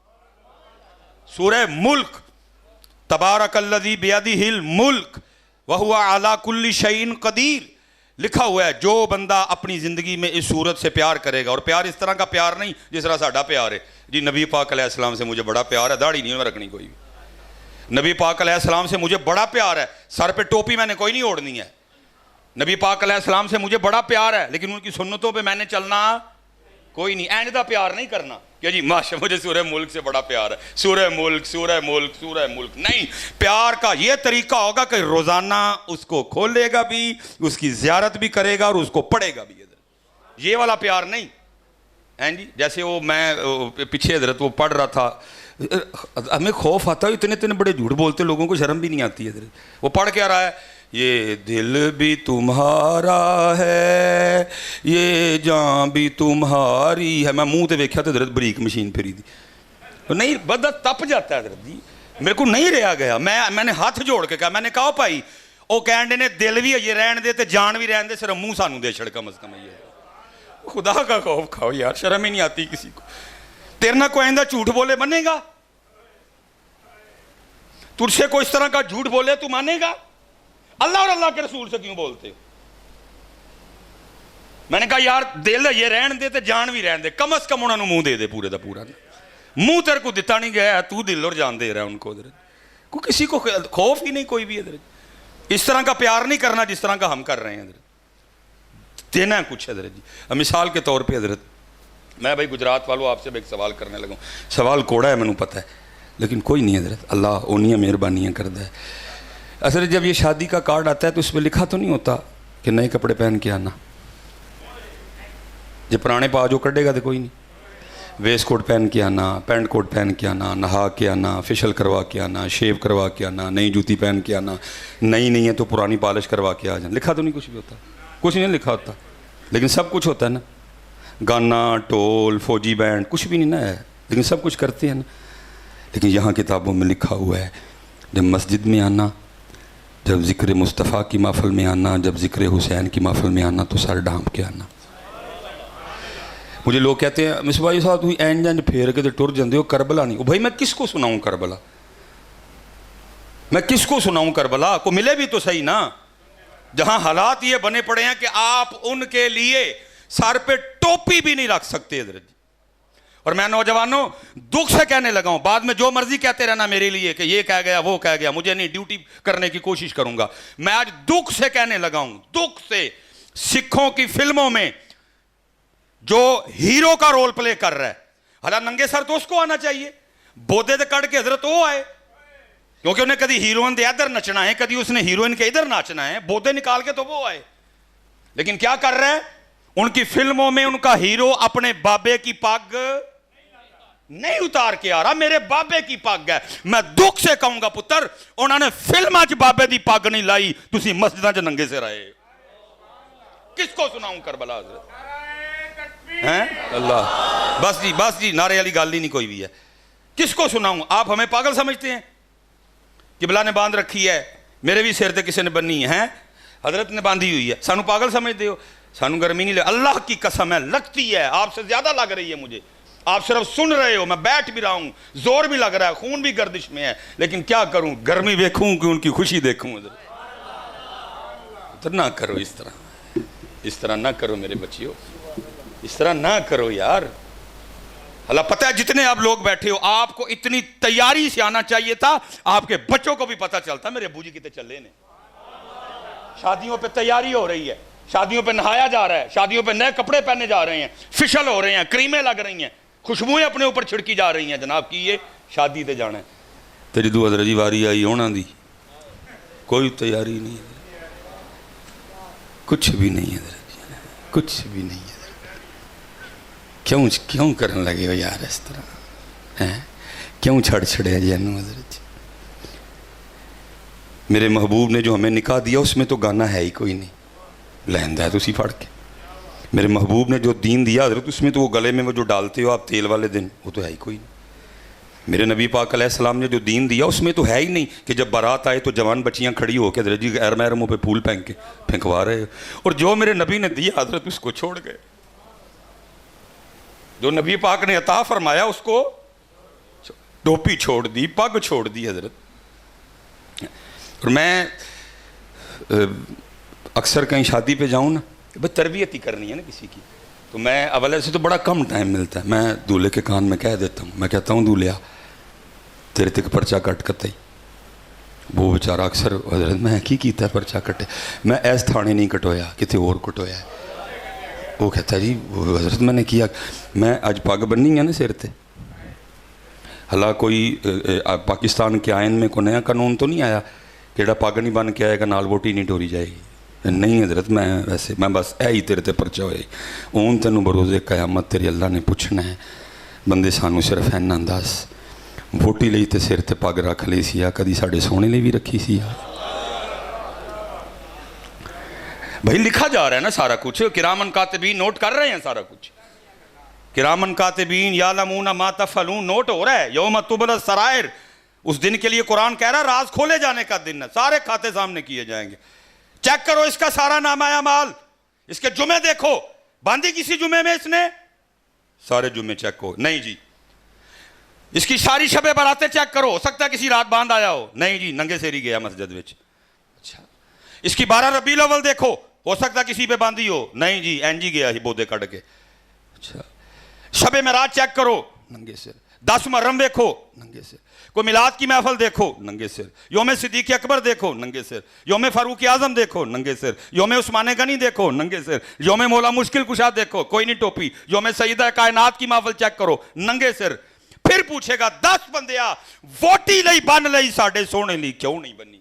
سورہ ملک. تبارک الذی بیدہ الملک وہو علی کل شیء قدیر. لکھا ہوا ہے جو بندہ اپنی زندگی میں اس سورت سے پیار کرے گا, اور پیار اس طرح کا پیار نہیں جس طرح ساڈا پیار ہے جی, نبی پاک علیہ السلام سے مجھے بڑا پیار ہے, داڑھی نہیں میں رکھنی کوئی بھی. نبی پاک علیہ السلام سے مجھے بڑا پیار ہے, سر پہ ٹوپی میں نے کوئی نہیں اوڑھنی ہے. نبی پاک علیہ السلام سے مجھے بڑا پیار ہے, لیکن ان کی سنتوں پہ میں نے چلنا کوئی نہیں. اینڈ دا پیار نہیں کرنا کہ جی ماشاء مجھے سورہ ملک سے بڑا پیار ہے, سورہ ملک سورہ ملک سورہ ملک. نہیں, پیار کا یہ طریقہ ہوگا کہ روزانہ اس کو کھولے گا بھی, اس کی زیارت بھی کرے گا اور اس کو پڑھے گا بھی. یہ والا پیار نہیں. جی جیسے وہ میں پیچھے حضرت وہ پڑھ رہا تھا, ہمیں خوف آتا ہے, اتنے بڑے جھوٹ بولتے لوگوں کو شرم بھی نہیں آتی ہے. وہ پڑھ کے آ رہا ہے یہ دل بھی تمہارا ہے یہ جان بھی تمہاری ہے. میں منہ تے ویکھیا تے حضرت بریک مشین پھری دی, نہیں بندہ تپ جاتا ہے حضرت جی. میرے کو نہیں رہا گیا. میں نے ہاتھ جوڑ کے کہا, میں نے کہا بھائی وہ کہنے نے دل بھی ہجے رہن دے تے جان بھی رہن دے, صرف منہ سانو دے چھڑ کم از کم. یہ خدا کا خوف کھاؤ یار, شرم ہی نہیں آتی کسی کو. تیرے نہ کوئی آئندہ جھوٹ بولے بنے گا؟ تجھ سے کوئی اس طرح کا جھوٹ بولے تو مانے گا؟ اللہ اور اللہ کے رسول سے کیوں بولتے ہو؟ میں نے کہا یار دل یہ رہن دے تے جان بھی رہن دے, کم از کم انہوں نے منہ دے دے پورے دا پورا. منہ تیرے کو دیتا نہیں گیا, تو دل اور جان دے رہا ان کو. کو کسی کو خوف ہی نہیں کوئی بھی ادھر. اس طرح کا پیار نہیں کرنا جس طرح کا ہم کر رہے ہیں ادھر. دینا ہے کچھ حضرت جی. مثال کے طور پہ حضرت میں بھائی گجرات والوں آپ سے ایک سوال کرنے لگا ہوں. سوال کوڑا ہے میں پتہ ہے, لیکن کوئی نہیں حضرت, اللہ اونیاں مہربانیاں کرتا ہے. اصل جب یہ شادی کا کارڈ آتا ہے تو اس پہ لکھا تو نہیں ہوتا کہ نئے کپڑے پہن کے آنا. جب پرانے پا جو کٹے گا تو کوئی نہیں. ویسٹ کوٹ پہن کے آنا, پینٹ کوٹ پہن کے آنا, نہا کے آنا, فیشل کروا کے آنا, شیو کروا کے آنا, نئی جوتی پہن کے آنا, نئی نہیں ہے تو پرانی پالش کروا کے آ جانا. لکھا تو نہیں کچھ بھی ہوتا, کچھ نہیں لکھا ہوتا, لیکن سب کچھ ہوتا ہے نا. گانا, ٹول, فوجی بینڈ, کچھ بھی نہیں نا ہے, لیکن سب کچھ کرتے ہیں نا. لیکن یہاں کتابوں میں لکھا ہوا ہے جب مسجد میں آنا, جب ذکر مصطفیٰ کی محفل میں آنا, جب ذکر حسین کی محفل میں آنا تو سر ڈھانپ کے آنا. مجھے لوگ کہتے ہیں مصباح صاحب تھی این جنج پھیر کے تو ٹر جاندے ہو, کربلا نہیں. بھائی میں کس کو سناؤں کربلا, میں کس کو سناؤں کربلا؟ کو ملے بھی تو صحیح نا, جہاں حالات یہ بنے پڑے ہیں کہ آپ ان کے لیے سر پہ ٹوپی بھی نہیں رکھ سکتے حضرت. اور میں نوجوانوں دکھ سے کہنے لگا ہوں, بعد میں جو مرضی کہتے رہنا میرے لیے کہ یہ کہہ گیا وہ کہہ گیا, مجھے نہیں, ڈیوٹی کرنے کی کوشش کروں گا. میں آج دکھ سے کہنے لگا ہوں, دکھ سے, سکھوں کی فلموں میں جو ہیرو کا رول پلے کر رہا ہے, حالانکہ ننگے سر تو اس کو آنا چاہیے, بودے دے کڑ کے حضرت وہ آئے, کیونکہ انہیں کدی ہیروئن دے ادھر نچنا ہے, کدی اس نے ہیروئن کے ادھر ناچنا ہے, بودے نکال کے تو وہ آئے. لیکن کیا کر رہا ہے, ان کی فلموں میں ان کا ہیرو اپنے بابے کی پگ نہیں اتار کے آ رہا, میرے بابے کی پگ ہے. میں دکھ سے کہوں گا پتر, انہوں نے فلمہ چ بابے دی پگ نہیں لائی, تسی مسجداں چ ننگے سے رہے. کس کو سناؤں کربلا حضرت ہیں؟ اللہ بس جی نعرے والی گل ہی نہیں کوئی بھی ہے. کس کو سناؤں؟ آپ ہمیں پاگل سمجھتے ہیں؟ قبلہ نے باندھ رکھی ہے, میرے بھی سر تے کسی نے بنی ہے, حضرت نے باندھی ہوئی ہے, سانو پاگل سمجھتے ہو؟ سانو گرمی نہیں لے, اللہ کی قسم ہے لگتی ہے, آپ سے زیادہ لگ رہی ہے مجھے. آپ صرف سن رہے ہو, میں بیٹھ بھی رہا ہوں, زور بھی لگ رہا ہے, خون بھی گردش میں ہے, لیکن کیا کروں, گرمی دیکھوں کہ ان کی خوشی دیکھوں. تو نہ کرو اس طرح نہ کرو میرے بچیوں, اس طرح نہ کرو یار. اللہ پتہ ہے جتنے آپ لوگ بیٹھے ہو, آپ کو اتنی تیاری سے آنا چاہیے تھا, آپ کے بچوں کو بھی پتہ چلتا میرے ابو جی کتے چلے نے. شادیوں پہ تیاری ہو رہی ہے, شادیوں پہ نہایا جا رہا ہے, شادیوں پہ نئے کپڑے پہنے جا رہے ہیں, فیشل ہو رہے ہیں, کریمیں لگ رہی ہیں, خوشبوئیں اپنے اوپر چھڑکی جا رہی ہیں. جناب کی یہ شادی تے جانا ہے, تیری دو حضرت جی واری آئی ہونا دی, کوئی تیاری نہیں ہے, کچھ بھی نہیں ہے, کچھ بھی نہیں ہے. کیوں کرنے لگے ہو یار اس طرح, کیوں چھڑ چھڑے جانو حضرت. میرے محبوب نے جو ہمیں نکاح دیا اس میں تو گانا ہے ہی کوئی نہیں, لہندہ ہے تو اسی پھڑ کے. میرے محبوب نے جو دین دیا حضرت اس میں تو وہ گلے میں وہ جو ڈالتے ہو آپ تیل والے دن, وہ تو ہے ہی کوئی نہیں. میرے نبی پاک علیہ السلام نے جو دین دیا اس میں تو ہے ہی نہیں کہ جب بارات آئے تو جوان بچیاں کھڑی ہو کے حضرت جی غیر محرموں پہ پھول پھینک کے پھینکوا رہے ہو. اور جو میرے نبی نے دیا حضرت اس کو چھوڑ گئے, جو نبی پاک نے عطا فرمایا اس کو ٹوپی چھوڑ دی, پگ چھوڑ دی حضرت. اور میں اکثر کہیں شادی پہ جاؤں نا, بس تربیت ہی کرنی ہے نا کسی کی, تو میں اول سے تو بڑا کم ٹائم ملتا ہے, میں دولہے کے کان میں کہہ دیتا ہوں, میں کہتا ہوں دولہا تیرے تک پرچہ کٹ کتے ہی. وہ بیچارہ اکثر حضرت میں کی کیتا ہے پرچہ کٹے, میں ایس تھانے نہیں کٹویا کتے اور کٹویا ہے. وہ کہتا ہے جی وہ حضرت میں نے کیا, میں اج پگ بننی ہے نا سر تے. حالانکہ کوئی پاکستان کے آئین میں کوئی نیا قانون تو نہیں آیا کہ جڑا پگ نہیں بن کے آئے گا نال ووٹی نہیں ٹوری جائے گی, نہیں حضرت. میں ویسے میں بس اے ہی تیرے تے پرچہ ہوئے, اون تینوں بروزے قیامت تیری اللہ نے پوچھنا ہے. بندے سانو صرف اینا انداز ووٹی لئی تے سر تے پگ رکھ لی سی, کدی ساڈے سونے لئی بھی رکھی سی. بھائی لکھا جا رہا ہے نا سارا کچھ, کرامن کاتبین نوٹ کر رہے ہیں سارا کچھ. کرامن کاتبین یعلمون ما تفعلون نوٹ ہو رہا ہے. یوم تبلی السرائر, اس دن کے لیے قرآن کہہ رہا راز کھولے جانے کا دن ہے, سارے کھاتے سامنے کیے جائیں گے. چیک کرو اس کا سارا نامہ اعمال, اس کے جمعے دیکھو, باندھی کسی جمعے میں اس نے؟ سارے جمعے چیک کرو, نہیں جی. اس کی ساری شب براتیں چیک کرو, ہو سکتا ہے کسی رات باندھ آیا ہو, نہیں جی ننگے سیری گیا مسجد وچ. اچھا اس کی 12 ربیع الاول دیکھو, ہو سکتا ہے کسی پہ باندھی ہو, نہیں جی اینجی گیا ہی بودے کٹ کے. اچھا شب معراج چیک کرو, ننگے سر. 10 محرم دیکھو, ننگے سر. کوئی میلاد کی محفل دیکھو, ننگے سر. یوم صدیق اکبر دیکھو, ننگے سر. یوم فاروق اعظم دیکھو, ننگے سر. یوم عثمان غنی دیکھو, ننگے سر. یوم مولا مشکل کشا دیکھو, کوئی نہیں ٹوپی. یوم سیدہ کائنات کی محفل چیک کرو, ننگے سر. پھر پوچھے گا 10 بندیا ووٹی لئی بن لئی ساڑھے سونے لی کیوں نہیں بنی؟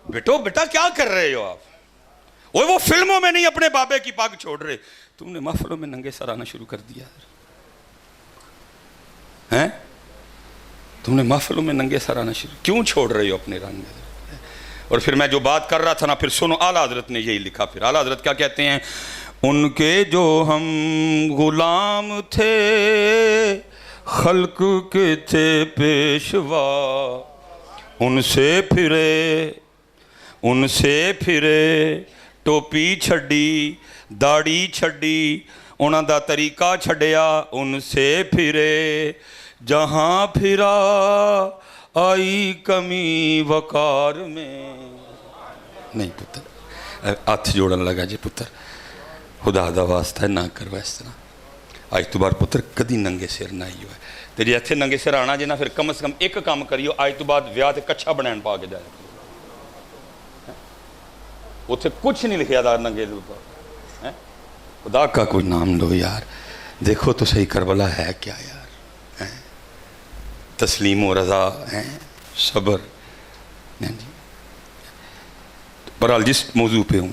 بیٹا کیا کر رہے ہو آپ؟ وہ فلموں میں نہیں اپنے بابے کی پاگ چھوڑ رہے, تم نے محفلوں میں ننگے سر آنا شروع کر دیا ہے. تم نے محفلوں میں ننگے سر آنا شروع کیوں چھوڑ رہے ہو اپنے رنگ؟ اور پھر میں جو بات کر رہا تھا نا, پھر سنو اعلیٰ حضرت نے یہی لکھا. پھر اعلیٰ حضرت کیا کہتے ہیں, ان کے جو ہم غلام تھے خلق کے تھے پیشوا, ان سے پھرے ٹوپی چھڈی داڑھی چھڈی, انہاں دا طریقہ چھڈیا, ان سے پھرے جہاں پھرا آئی کمی وقار میں. نہیں پتر ہاتھ جوڑن لگا جی, پتر خدا دا واسطہ ہے نہ کرو اس طرح. آج تو بار پتر کدی ننگے سر نہ ہی ہوئے تیری اتھے ننگے سر آنا جی نا, پھر کم از کم ایک کام کریو, آج تو بعد ویاہ تے کچھا بنین پا کے جائے. اتھے کچھ نہیں لکھیا دا ننگے دے, خدا کا کوئی نام لو یار. دیکھو تو صحیح کربلا ہے کیا یار, تسلیم و رضا ہے, صبر. برحال جس موضوع پہ ہوں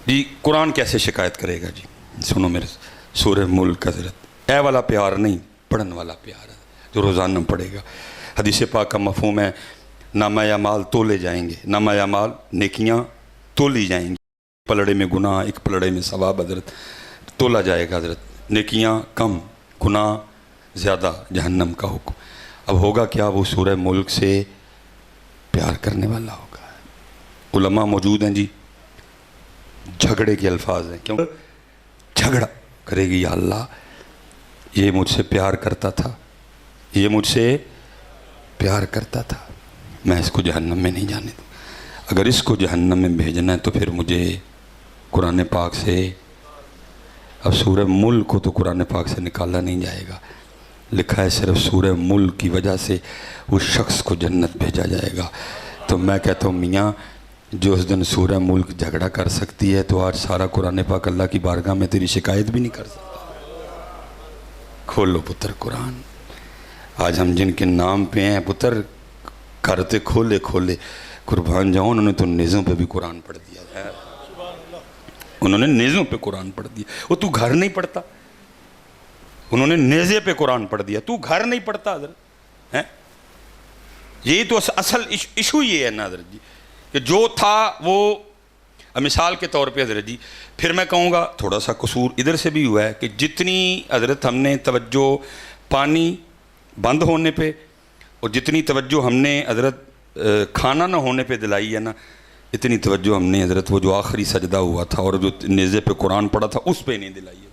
جی قرآن کیسے شکایت کرے گا جی. سنو میرے سورہ ملک حضرت, اے والا پیار نہیں پڑھن والا پیار ہے جو روزانہ پڑھے گا. حدیث پاک کا مفہوم ہے نامہ اعمال تولے جائیں گے, نامہ اعمال نیکیاں تولی جائیں گی. پلڑے میں گناہ ایک پلڑے میں ثواب حضرت تولا جائے گا حضرت. نیکیاں کم گناہ زیادہ, جہنم کا حکم. اب ہوگا کیا, وہ سورہ ملک سے پیار کرنے والا ہوگا. علماء موجود ہیں جی, جھگڑے کے الفاظ ہیں, کیوں جھگڑا کرے گی, یا اللہ یہ مجھ سے پیار کرتا تھا, یہ مجھ سے پیار کرتا تھا, میں اس کو جہنم میں نہیں جانے دوں. اگر اس کو جہنم میں بھیجنا ہے تو پھر مجھے قرآن پاک سے, اب سورہ ملک کو تو قرآن پاک سے نکالا نہیں جائے گا, لکھا ہے صرف سورہ ملک کی وجہ سے اس شخص کو جنت بھیجا جائے گا. تو میں کہتا ہوں میاں جو اس دن سورہ ملک جھگڑا کر سکتی ہے تو آج سارا قرآن پاک اللہ کی بارگاہ میں تیری شکایت بھی نہیں کر سکتا. کھولو پتر قرآن. آج ہم جن کے نام پہ ہیں پتر کرتے کھولے قربان جاؤں, انہوں نے تو نیزوں پہ بھی قرآن پڑھ دیا ہے, انہوں نے نیزوں پہ قرآن پڑھ دیا. وہ تو گھر نہیں پڑھتا, انہوں نے نیزے پہ قرآن پڑھ دیا, تو گھر نہیں پڑھتا حضرت. یہی تو اصل ایشو یہ ہے نا حضرت جی, کہ جو تھا وہ مثال کے طور پہ حضرت جی. پھر میں کہوں گا تھوڑا سا قصور ادھر سے بھی ہوا ہے کہ جتنی حضرت ہم نے توجہ پانی بند ہونے پہ اور جتنی توجہ ہم نے حضرت کھانا نہ ہونے پہ دلائی ہے نا, اتنی توجہ ہم نے حضرت وہ جو آخری سجدہ ہوا تھا اور جو نیزے پہ قرآن پڑھا تھا اس پہ نہیں دلائی ہے,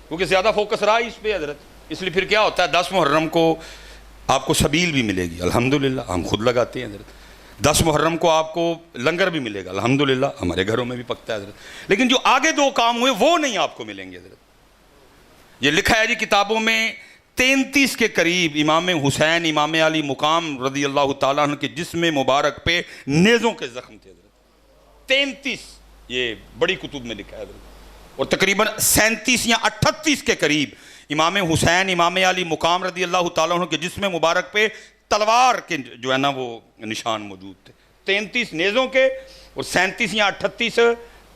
کیونکہ زیادہ فوکس رہا اس پہ حضرت. اس لیے پھر کیا ہوتا ہے 10 محرم کو آپ کو سبیل بھی ملے گی الحمدللہ, ہم خود لگاتے ہیں حضرت. 10 محرم کو آپ کو لنگر بھی ملے گا الحمدللہ, ہمارے گھروں میں بھی پکتا ہے حضرت. لیکن جو آگے 2 کام ہوئے وہ نہیں آپ کو ملیں گے حضرت. یہ لکھا ہے جی کتابوں میں 33 کے قریب امام حسین امام علی مقام رضی اللہ تعالیٰ عنہ کے جسم مبارک پہ نیزوں کے زخم تھے حضرت. 33 یہ بڑی کتب میں لکھا ہے حضرت. اور تقریباً 37 یا 38 کے قریب امام حسین امام علی مقام رضی اللہ تعالیٰ عنہ کے جسم مبارک پہ تلوار کے جو ہے نا وہ نشان موجود تھے. 33 نیزوں کے اور 37 یا 38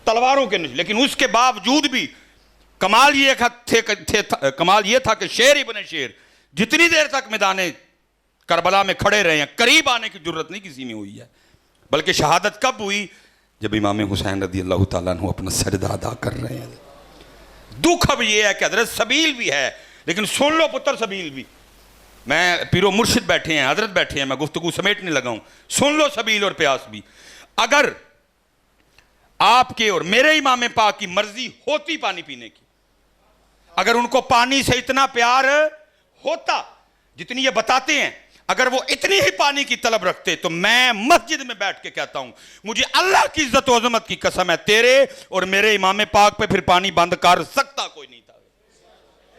تلواروں کے نشان. لیکن اس کے باوجود بھی کمال یہ تھا کہ شیر ابن شیر جتنی دیر تک میدان کربلا میں کھڑے رہے ہیں, قریب آنے کی جرت نہیں کسی میں ہوئی ہے. بلکہ شہادت کب ہوئی؟ جب امام حسین رضی اللہ تعالیٰ عنہ اپنا سجدہ ادا کر رہے ہیں. دکھ اب یہ ہے کہ حضرت سبیل بھی ہے, لیکن سن لو پتر سبیل بھی, میں پیرو مرشد بیٹھے ہیں، حضرت بیٹھے ہیں، میں گفتگو سمیٹنے لگا ہوں، سن لو سبیل اور پیاس بھی. اگر آپ کے اور میرے امام پاک کی مرضی ہوتی پانی پینے کی، اگر ان کو پانی سے اتنا پیار ہوتا جتنی یہ بتاتے ہیں، اگر وہ اتنی ہی پانی کی طلب رکھتے، تو میں مسجد میں بیٹھ کے کہتا ہوں مجھے اللہ کی عزت و عظمت کی قسم ہے تیرے اور میرے امام پاک پہ پھر پانی بند کر سکتا کوئی نہیں تھا.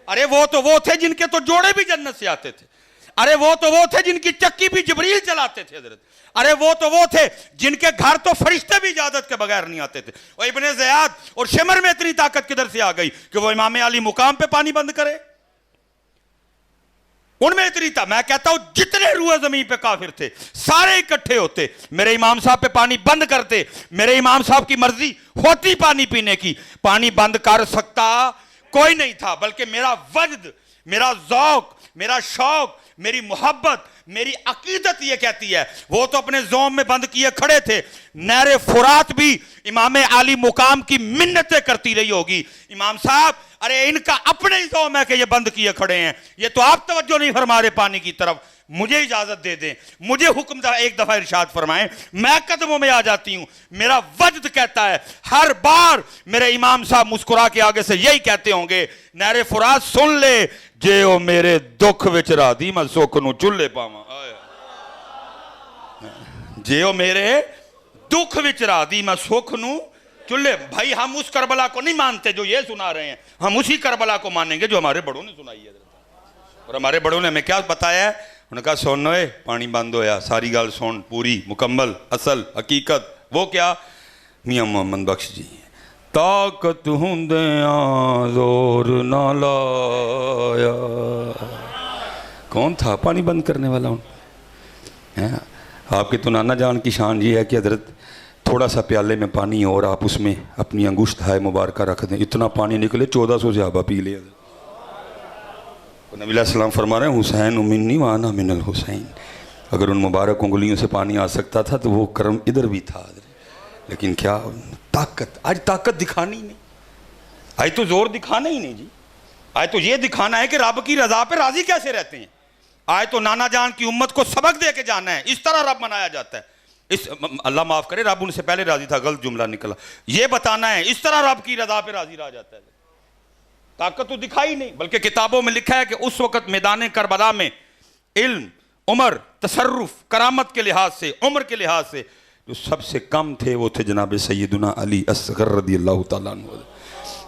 ارے وہ تو وہ تھے جن کے تو جوڑے بھی جنت سے آتے تھے. ارے وہ تو وہ تھے جن کی چکی بھی جبریل چلاتے تھے حضرت. ارے وہ تو وہ تھے جن کے گھر تو فرشتے بھی اجازت کے بغیر نہیں آتے تھے. اور ابن زیاد اور شمر میں اتنی طاقت کدھر سے آ گئی کہ وہ امام علی مقام پہ پانی بند کرے؟ ان میں اتنی تھا. میں کہتا ہوں جتنے روح زمین پہ کافر تھے سارے اکٹھے ہوتے، میرے امام صاحب پہ پانی بند کرتے، میرے امام صاحب کی مرضی ہوتی پانی پینے کی، پانی بند کر سکتا کوئی نہیں تھا. بلکہ میرا وجد، میرا ذوق، میرا شوق، میری محبت، میری عقیدت یہ کہتی ہے. وہ تو اپنے زوم میں بند کیے کھڑے تھے، نہر فرات بھی امام علی مقام کی منتیں کرتی رہی ہوگی امام صاحب ارے ان کا اپنے ہی زوم ہے کہ یہ بند کیے کھڑے ہیں، یہ تو آپ توجہ نہیں فرما رہے پانی کی طرف. مجھے اجازت دے دیں، مجھے حکم ایک دفعہ ارشاد فرمائیں، میں قدموں میں آ جاتی ہوں. میرا وجد کہتا ہے ہر بار میرے امام صاحب مسکرا کے آگے سے یہی کہتے ہوں گے نہر فرات سن لے جے او میرے دکھ وچ را دی میں سکھ نو چولہے پاواں. جے او میرے دکھ وچ را دی میں سکھ نو چولہے. بھائی ہم اس کربلا کو نہیں مانتے جو یہ سنا رہے ہیں، ہم اسی کربلا کو مانیں گے جو ہمارے بڑوں نے سنائی ہے. اور ہمارے بڑوں نے ہمیں کیا بتایا ہے؟ انہوں نے کہا سنوئے پانی بند ہویا، ساری گال سن پوری مکمل اصل حقیقت. وہ کیا؟ میاں محمد بخش جی طاقت ہوندیاں زور نہ لایا. کون تھا پانی بند کرنے والا؟ آپ کے تو نانا جان کی شان یہ ہے کہ حضرت تھوڑا سا پیالے میں پانی اور آپ اس میں اپنی انگشت ہائے مبارکہ رکھ دیں، اتنا پانی نکلے 1400 صحابہ پی لے. نبی علیہ السلام فرما رہے ہیں حسین منی وانا من الحسین. اگر ان مبارک انگلیوں سے پانی آ سکتا تھا تو وہ کرم ادھر بھی تھا. لیکن کیا طاقت، آج طاقت دکھانی نہیں، آج تو زور دکھانا ہی نہیں جی. آج تو یہ دکھانا ہے کہ رب کی رضا پہ راضی کیسے رہتے ہیں. آج تو نانا جان کی امت کو سبق دے کے جانا ہے. اس طرح رب منایا جاتا ہے. اللہ معاف کرے رب ان سے پہلے راضی تھا، غلط جملہ نکلا. یہ بتانا ہے اس طرح رب کی رضا پہ راضی رہ جاتا ہے. طاقت تو دکھائی نہیں، بلکہ کتابوں میں لکھا ہے کہ اس وقت میدان کربلا میں علم، عمر، تصرف، کرامت کے لحاظ سے، عمر کے لحاظ سے جو سب سے کم تھے وہ تھے جناب سیدنا علی اصغر رضی اللہ تعالیٰ عنہ.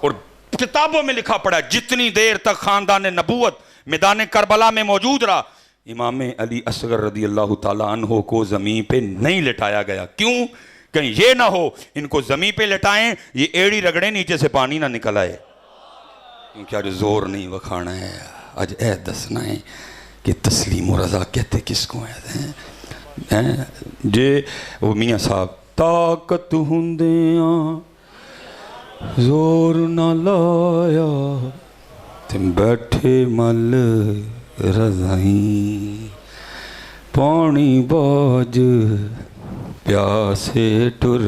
اور کتابوں میں لکھا پڑا ہے جتنی دیر تک خاندان نبوت میدان کربلا میں موجود رہا امام علی اصغر رضی اللہ تعالیٰ عنہ کو زمین پہ نہیں لٹایا گیا. کیوں؟ کہیں یہ نہ ہو ان کو زمین پہ لٹائیں یہ ایڑی رگڑیں نیچے سے پانی نہ نکل آئے. کیونکہ آج زور نہیں وکھانا ہے، آج اے دسنا ہے کہ تسلیم و رضا کہتے کس کو ہیں. جے وہ میاں صاحب طاقت ہوندیاں زور نہ لایا تم بیٹھے مل رضائیں پانی باج پیاسے ٹر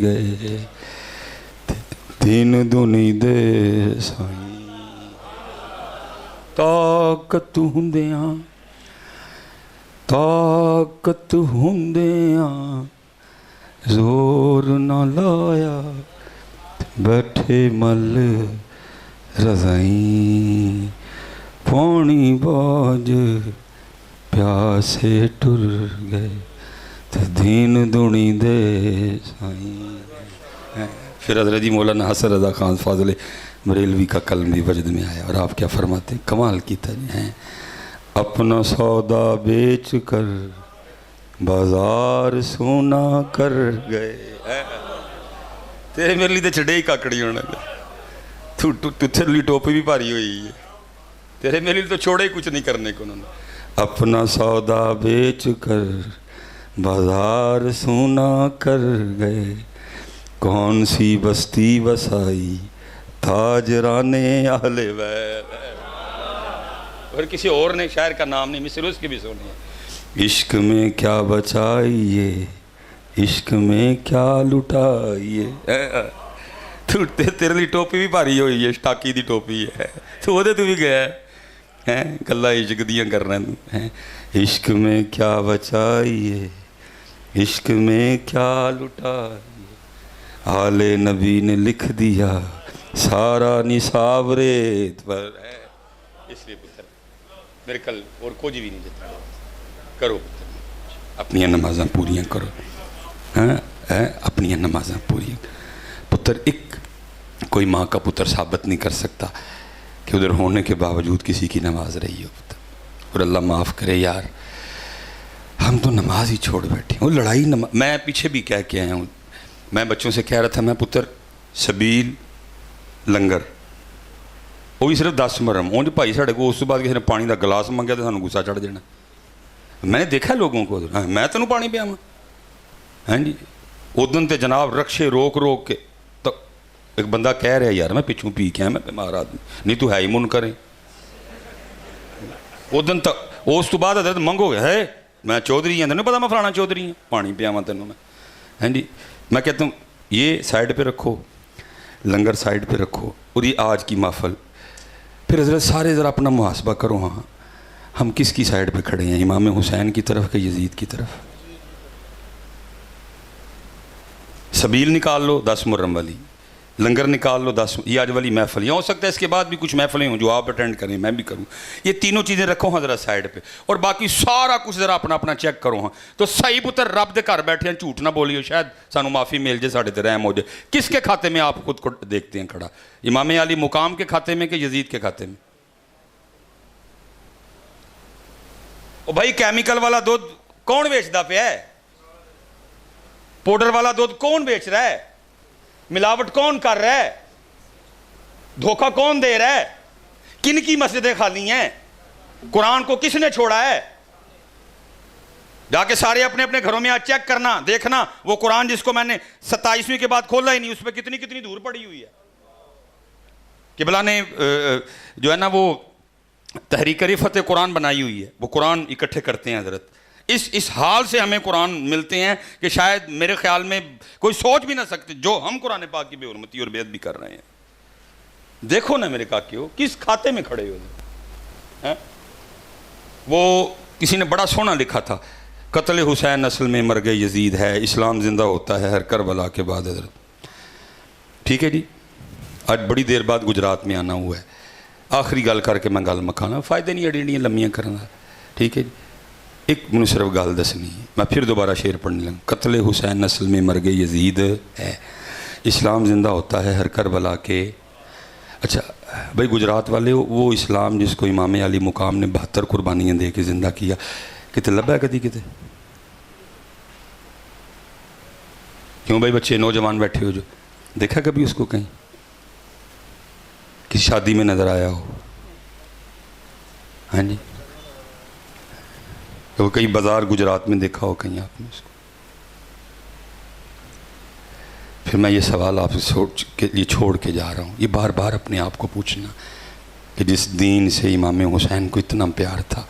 گئے دین دنی دے سائیں. طاقت ہوندیاں طاقت ہوندیاں زور نہ لایا بیٹھے مل رضائیں پانی باج پیاسے ٹر گئے دین دنی دے سائیں. پھر حضرت مولانا حسن رضا خان فاضل بریلوی کا کلم بھی وجد میں آیا اور آپ کیا فرماتے ہیں؟ کمال کی طرح ہیں اپنا سودا بیچ کر بازار سونا کر گئے. تیرے میرے لیے تو چڑے ہی کاکڑی ہونا تجھے لیے ٹوپی بھی بھاری ہوئی ہے، تیرے میرے لیے تو چھوڑے ہی کچھ نہیں کرنے کو. انہوں نے اپنا سودا بیچ کر بازار سونا کر گئے کون سی بستی بسائی تاجران اہل بیت. اور کسی اور نے شاعر کا نام نہیں، مثل اس کی بھی سنی ہے. عشق میں کیا بچائیے عشق میں کیا لٹائیے. تیرے لیے ٹوپی بھی بھاری ہوئی ہے، سٹاکی دی ٹوپی ہے تو وہ دے تو بھی گیا ہے. ہیں گلا عشق دیاں کر رہے ہیں، عشق میں کیا بچائیے، عشق میں کیا لٹائیے، آل نبی نے لکھ دیا سارا نصاب ریت پر ہے۔ اس لیے پتر میرے کل اور کچھ بھی نہیں جتنا کرو پتر، اپنی نمازاں پوریاں کرو، اپنی نمازاں پوریاں پتر۔ ایک کوئی ماں کا پتر ثابت نہیں کر سکتا کہ ادھر ہونے کے باوجود کسی کی نماز رہی ہو پتر، اور اللہ معاف کرے یار، ہم تو نماز ہی چھوڑ بیٹھے ہیں۔ وہ لڑائی میں پیچھے بھی کہہ کے آیا ہوں، میں بچوں سے کہہ رہا تھا، میں پتر سبیل لنگر وہ بھی صرف 10 مرم اونج بھائی ساڑھے کو، اس کے بعد کسی نے پانی کا گلاس منگیا تو سانوں غصہ چڑھ جانا۔ میں نے دیکھا لوگوں کو، میں تینوں پانی پیاواں، ہاں جی ادن تے جناب رکشے روک روک کے، تو ایک بندہ کہہ رہا ہے یار میں پچھوں پی کے آیا، میں بیمار آدمی، نہیں تو ہے ہی من کریں ادن تک۔ اس تو بعد حضرت منگو گے ہے میں چودھری ہوں، تینوں پتا میں فلانا چودھری ہوں، پانی پیاواں تینوں میں، ہاں جی۔ میں کہتا ہوں یہ سائڈ پہ رکھو، لنگر سائڈ پہ رکھو، اور یہ آج کی محفل، پھر حضرت سارے ذرا اپنا محاسبہ کرو، ہاں ہم کس کی سائڈ پہ کھڑے ہیں، امام حسین کی طرف کہ یزید کی طرف؟ سبیل نکال لو 10 محرم والی، لنگر نکال لو 10، یہ آج والی محفل، یہ ہو سکتا ہے اس کے بعد بھی کچھ محفلیں ہوں جو آپ اٹینڈ کریں، میں بھی کروں، یہ تینوں چیزیں رکھو ہاں ذرا سائڈ پہ، اور باقی سارا کچھ ذرا اپنا اپنا چیک کرو ہاں۔ تو صحیح پتر رب دے گھر بیٹھے ہیں، جھوٹ نہ بولیو، شاید سانو معافی مل جائے، ساڑھے تے رحم ہو جائے۔ کس کے کھاتے میں آپ خود کو دیکھتے ہیں کھڑا، امام علی مقام کے کھاتے میں کہ یزید کے کھاتے میں؟ او بھائی کیمیکل والا دودھ کون بیچتا پیا ہے؟ پاؤڈر والا دودھ کون بیچ رہا ہے؟ ملاوٹ کون کر رہا ہے؟ دھوکہ کون دے رہا ہے؟ کن کی مسجدیں خالی ہیں؟ قرآن کو کس نے چھوڑا ہے؟ جا کے سارے اپنے اپنے گھروں میں آج چیک کرنا، دیکھنا وہ قرآن جس کو میں نے 27ویں کے بعد کھولا ہی نہیں، اس پہ کتنی کتنی دور پڑی ہوئی ہے۔ قبلہ نے جو ہے نا وہ تحریک رفعت قرآن بنائی ہوئی ہے، وہ قرآن اکٹھے کرتے ہیں حضرت۔ اس حال سے ہمیں قرآن ملتے ہیں کہ شاید میرے خیال میں کوئی سوچ بھی نہ سکتے، جو ہم قرآن پاک کی بے حرمتی اور بیعت بھی کر رہے ہیں۔ دیکھو نا میرے کاکیو کس کھاتے میں کھڑے ہو۔ وہ کسی نے بڑا سونا لکھا تھا، قتل حسین اصل میں مرگ یزید ہے، اسلام زندہ ہوتا ہے ہر کربلا کے بعد حضرت۔ ٹھیک ہے جی، آج بڑی دیر بعد گجرات میں آنا ہوا ہے، آخری گل کر کے میں گل مکھانا، فائدے نہیں اڈیاں لمیاں کرنا، ٹھیک ہے جی۔ ایک منو صرف گل دسنی ہے، میں پھر دوبارہ شعر پڑھنے لگا، قتل حسین نسل میں مرگ یزید ہے، اسلام زندہ ہوتا ہے ہر کربلا کے۔ اچھا بھائی گجرات والے وہ اسلام جس کو امام علی مقام نے 72 قربانیاں دے کے زندہ کیا، کتے لبا ہے کدی کتے؟ کیوں بھائی بچے نوجوان بیٹھے ہو جو دیکھا کبھی اس کو کہیں کسی شادی میں نظر آیا ہو؟ ہاں جی، وہ کئی بازار گجرات میں دیکھا ہو کہیں آپ نے اس کو؟ پھر میں یہ سوال آپ کے لیے چھوڑ کے جا رہا ہوں، یہ بار بار اپنے آپ کو پوچھنا کہ جس دین سے امام حسین کو اتنا پیار تھا،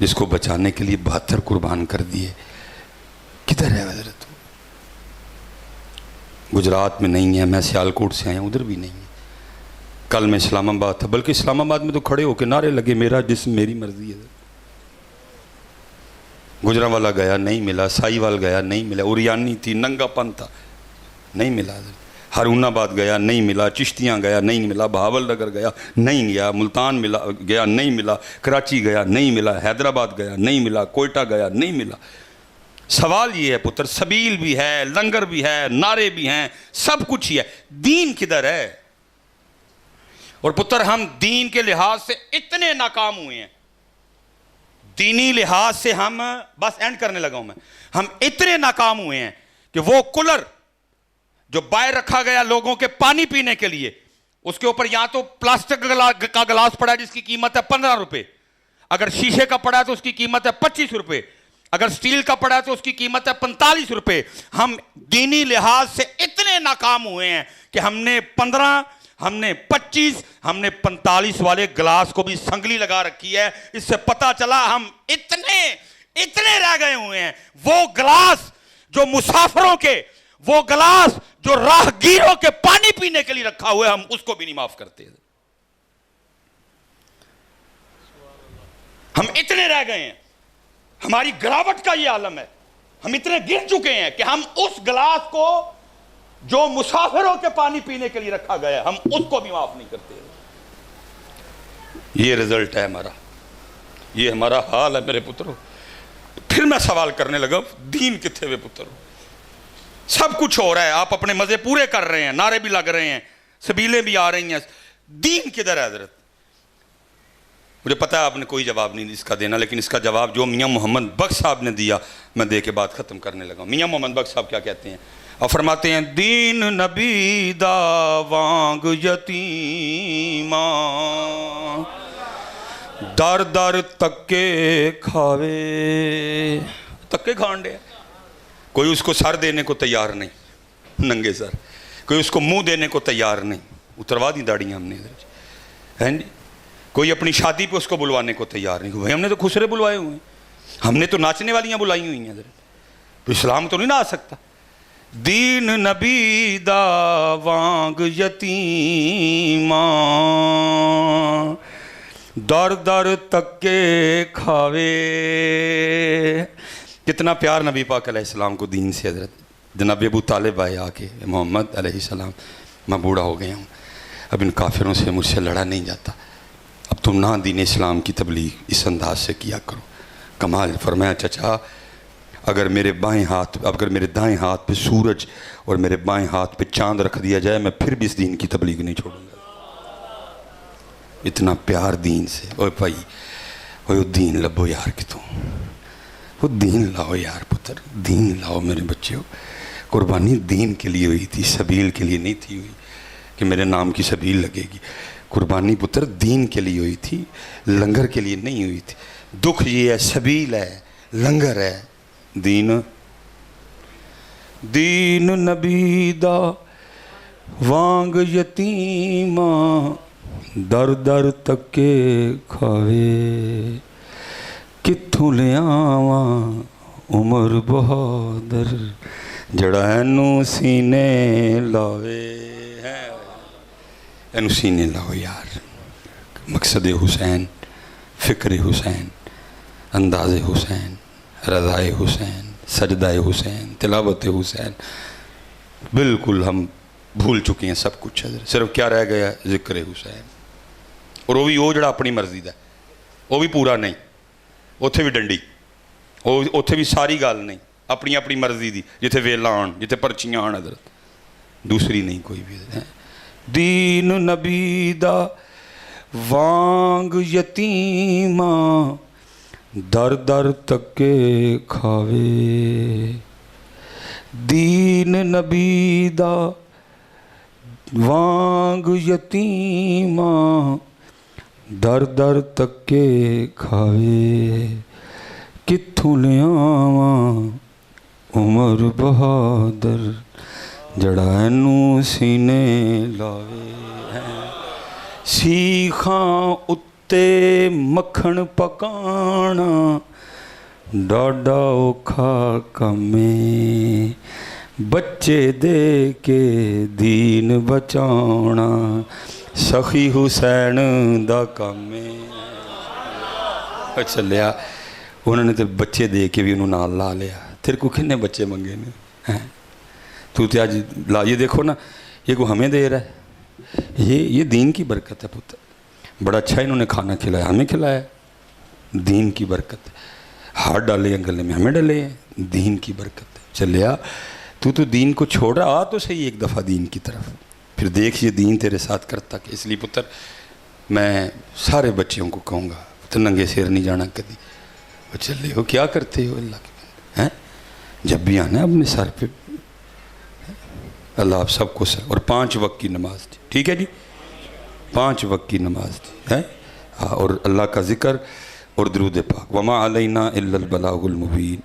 جس کو بچانے کے لیے 72 قربان کر دیے، کدھر ہے حضرت؟ گجرات میں نہیں ہے، میں سیالکوٹ سے آیا ہوں، ادھر بھی نہیں ہے۔ کل میں اسلام آباد تھا، بلکہ اسلام آباد میں تو کھڑے ہو کے نعرے لگے میرا جسم میری مرضی ہے۔ گجرانوالا گیا نہیں ملا، سائیوال گیا نہیں ملا، اوریانی تھی، ننگا پن تھا نہیں ملا، ہارون آباد گیا نہیں ملا، چشتیاں گیا نہیں ملا، بہاول نگر گیا نہیں گیا، ملتان ملا گیا نہیں ملا، کراچی گیا نہیں ملا، حیدرآباد گیا نہیں ملا، کوئٹہ گیا نہیں ملا۔ سوال یہ ہے پتر، سبیل بھی ہے، لنگر بھی ہے، نعرے بھی ہیں، سب کچھ ہی ہے، دین کدھر ہے؟ اور پتر ہم دین کے لحاظ سے اتنے ناکام ہوئے ہیں، دینی لحاظ سے ہم بس اینڈ کرنے لگا ہوں میں، ہم اتنے ناکام ہوئے ہیں کہ وہ کولر جو باہر رکھا گیا لوگوں کے پانی پینے کے لیے، اس کے اوپر یا تو پلاسٹک کا گلاس پڑا ہے جس کی قیمت ہے 15 روپے، اگر شیشے کا پڑا ہے تو اس کی قیمت ہے 25 روپے، اگر سٹیل کا پڑا ہے تو اس کی قیمت ہے 45 روپے۔ ہم دینی لحاظ سے اتنے ناکام ہوئے ہیں کہ ہم نے 15، ہم نے 25، ہم نے 45 والے گلاس کو بھی سنگلی لگا رکھی ہے۔ اس سے پتہ چلا ہم اتنے رہ گئے ہوئے ہیں، وہ گلاس جو مسافروں کے، وہ گلاس جو راہگیروں کے پانی پینے کے لیے رکھا ہوا ہے، ہم اس کو بھی نہیں معاف کرتے۔ ہم اتنے رہ گئے ہیں, ہماری گراوٹ کا یہ عالم ہے, ہم اتنے گر چکے ہیں کہ ہم اس گلاس کو جو مسافروں کے پانی پینے کے لیے رکھا گیا ہے, ہم اس کو بھی معاف نہیں کرتے. یہ رزلٹ ہے ہمارا, یہ ہمارا حال ہے میرے پترو. پھر میں سوال کرنے لگا, دین کتنے ہوئے پترو؟ سب کچھ ہو رہا ہے, آپ اپنے مزے پورے کر رہے ہیں, نعرے بھی لگ رہے ہیں, سبیلیں بھی آ رہی ہیں, دین کدھر ہے حضرت؟ مجھے پتا ہے آپ نے کوئی جواب نہیں اس کا دینا, لیکن اس کا جواب جو میاں محمد بخش صاحب نے دیا میں دے کے بعد ختم کرنے لگا. میاں محمد بخش صاحب کیا کہتے ہیں؟ اور فرماتے ہیں, دین نبی دا وانگ یتیماں در در تکے کھاوے. تکے کھانڈے, کوئی اس کو سر دینے کو تیار نہیں, ننگے سر, کوئی اس کو منہ دینے کو تیار نہیں, اتروا دی داڑیاں ہم نے ادھر جی. کوئی اپنی شادی پہ اس کو بلوانے کو تیار نہیں. بھائی ہم نے تو خسرے بلوائے ہوئے ہیں, ہم نے تو ناچنے والیاں بلائی ہوئی ہیں ادھر, تو اسلام تو نہیں نہ آ سکتا. دین نبی دا وانگ یتیماں در در تکے کھاوے. کتنا پیار نبی پاک علیہ السلام کو دین سے. حضرت جناب ابو طالب آئے آ کے, محمد علیہ السلام میں بوڑھا ہو گیا ہوں, اب ان کافروں سے مجھ سے لڑا نہیں جاتا, اب تم نہ دین اسلام کی تبلیغ اس انداز سے کیا کرو. کمال فرمایا, چچا اگر میرے دائیں ہاتھ پہ سورج اور میرے بائیں ہاتھ پہ چاند رکھ دیا جائے, میں پھر بھی اس دین کی تبلیغ نہیں چھوڑوں گا. اتنا پیار دین سے. اوے بھائی, وہ دین لبو یار, کتوں وہ دین لاؤ یار پتر, دین لاؤ میرے بچے ہو. قربانی دین کے لیے ہوئی تھی, سبیل کے لیے نہیں تھی ہوئی کہ میرے نام کی سبیل لگے گی. قربانی پتر دین کے لیے ہوئی تھی, لنگر کے لیے نہیں ہوئی تھی. دکھ یہ ہے, سبیل ہے, لنگر ہے. دین نبی دا وانگ یتیماں در در تکے کھاوے. کتھوں لے آواں عمر بہادر جڑا اینو سینے لاوے. اینو سینے لاؤ یار. مقصد حسین, فکر حسین, انداز حسین, رضائے حسین, سجدہ حسین, تلاوت حسین, بالکل ہم بھول چکے ہیں سب کچھ. صرف کیا رہ گیا؟ ذکر حسین. اور وہ بھی وہ جڑا اپنی مرضی دا, وہ بھی پورا نہیں, اوتھے بھی ڈنڈی, اوتھے بھی ساری گال نہیں, اپنی اپنی مرضی دی, جتھے ویلا آن, جتھے پرچیاں آن حضرت, دوسری نہیں کوئی بھی. دین نبی دا وانگ یتیماں در در تکے کھاوے. دین نبی دا وانگ یتیماں در در تکے کھاوے. کتھوں لے آواں عمر بہادر جڑا اینو سینے لاوے. سیخاں اتے مکھن پکانا ڈاڈا اوکھا کمے. بچے دے کے دین بچانا سخی حسین دا کمے. چلیا انہوں نے تو بچے دے کے بھی انہوں نال لا لیا. تیرے کو کنے بچے منگے نے؟ تو آج لا. یہ دیکھو نا, یہ کو ہمیں دے رہا ہے, یہ دین کی برکت ہے پتر. بڑا اچھا انہوں نے کھانا کھلایا, ہمیں کھلایا, دین کی برکت ہے. ہاتھ ڈالے ہیں گلے میں, ہمیں ڈالے ہیں, دین کی برکت ہے. چلیا تو دین کو چھوڑ رہا, آ تو صحیح ایک دفعہ دین کی طرف, پھر دیکھ یہ دین تیرے ساتھ کرتا کہ. اس لیے پتر میں سارے بچیوں کو کہوں گا, تو ننگے سیر نہیں جانا کدی. وہ چلے ہو کیا کرتے ہو اللہ کے ہیں, جب بھی آنا اپنے سر پہ, اللہ آپ سب کو سر. اور 5 وقت کی نماز دی, ٹھیک ہے جی, 5 وقت کی نماز دی ہے, اور اللہ کا ذکر اور درود پاک. وما علینا الا البلاغ المبین.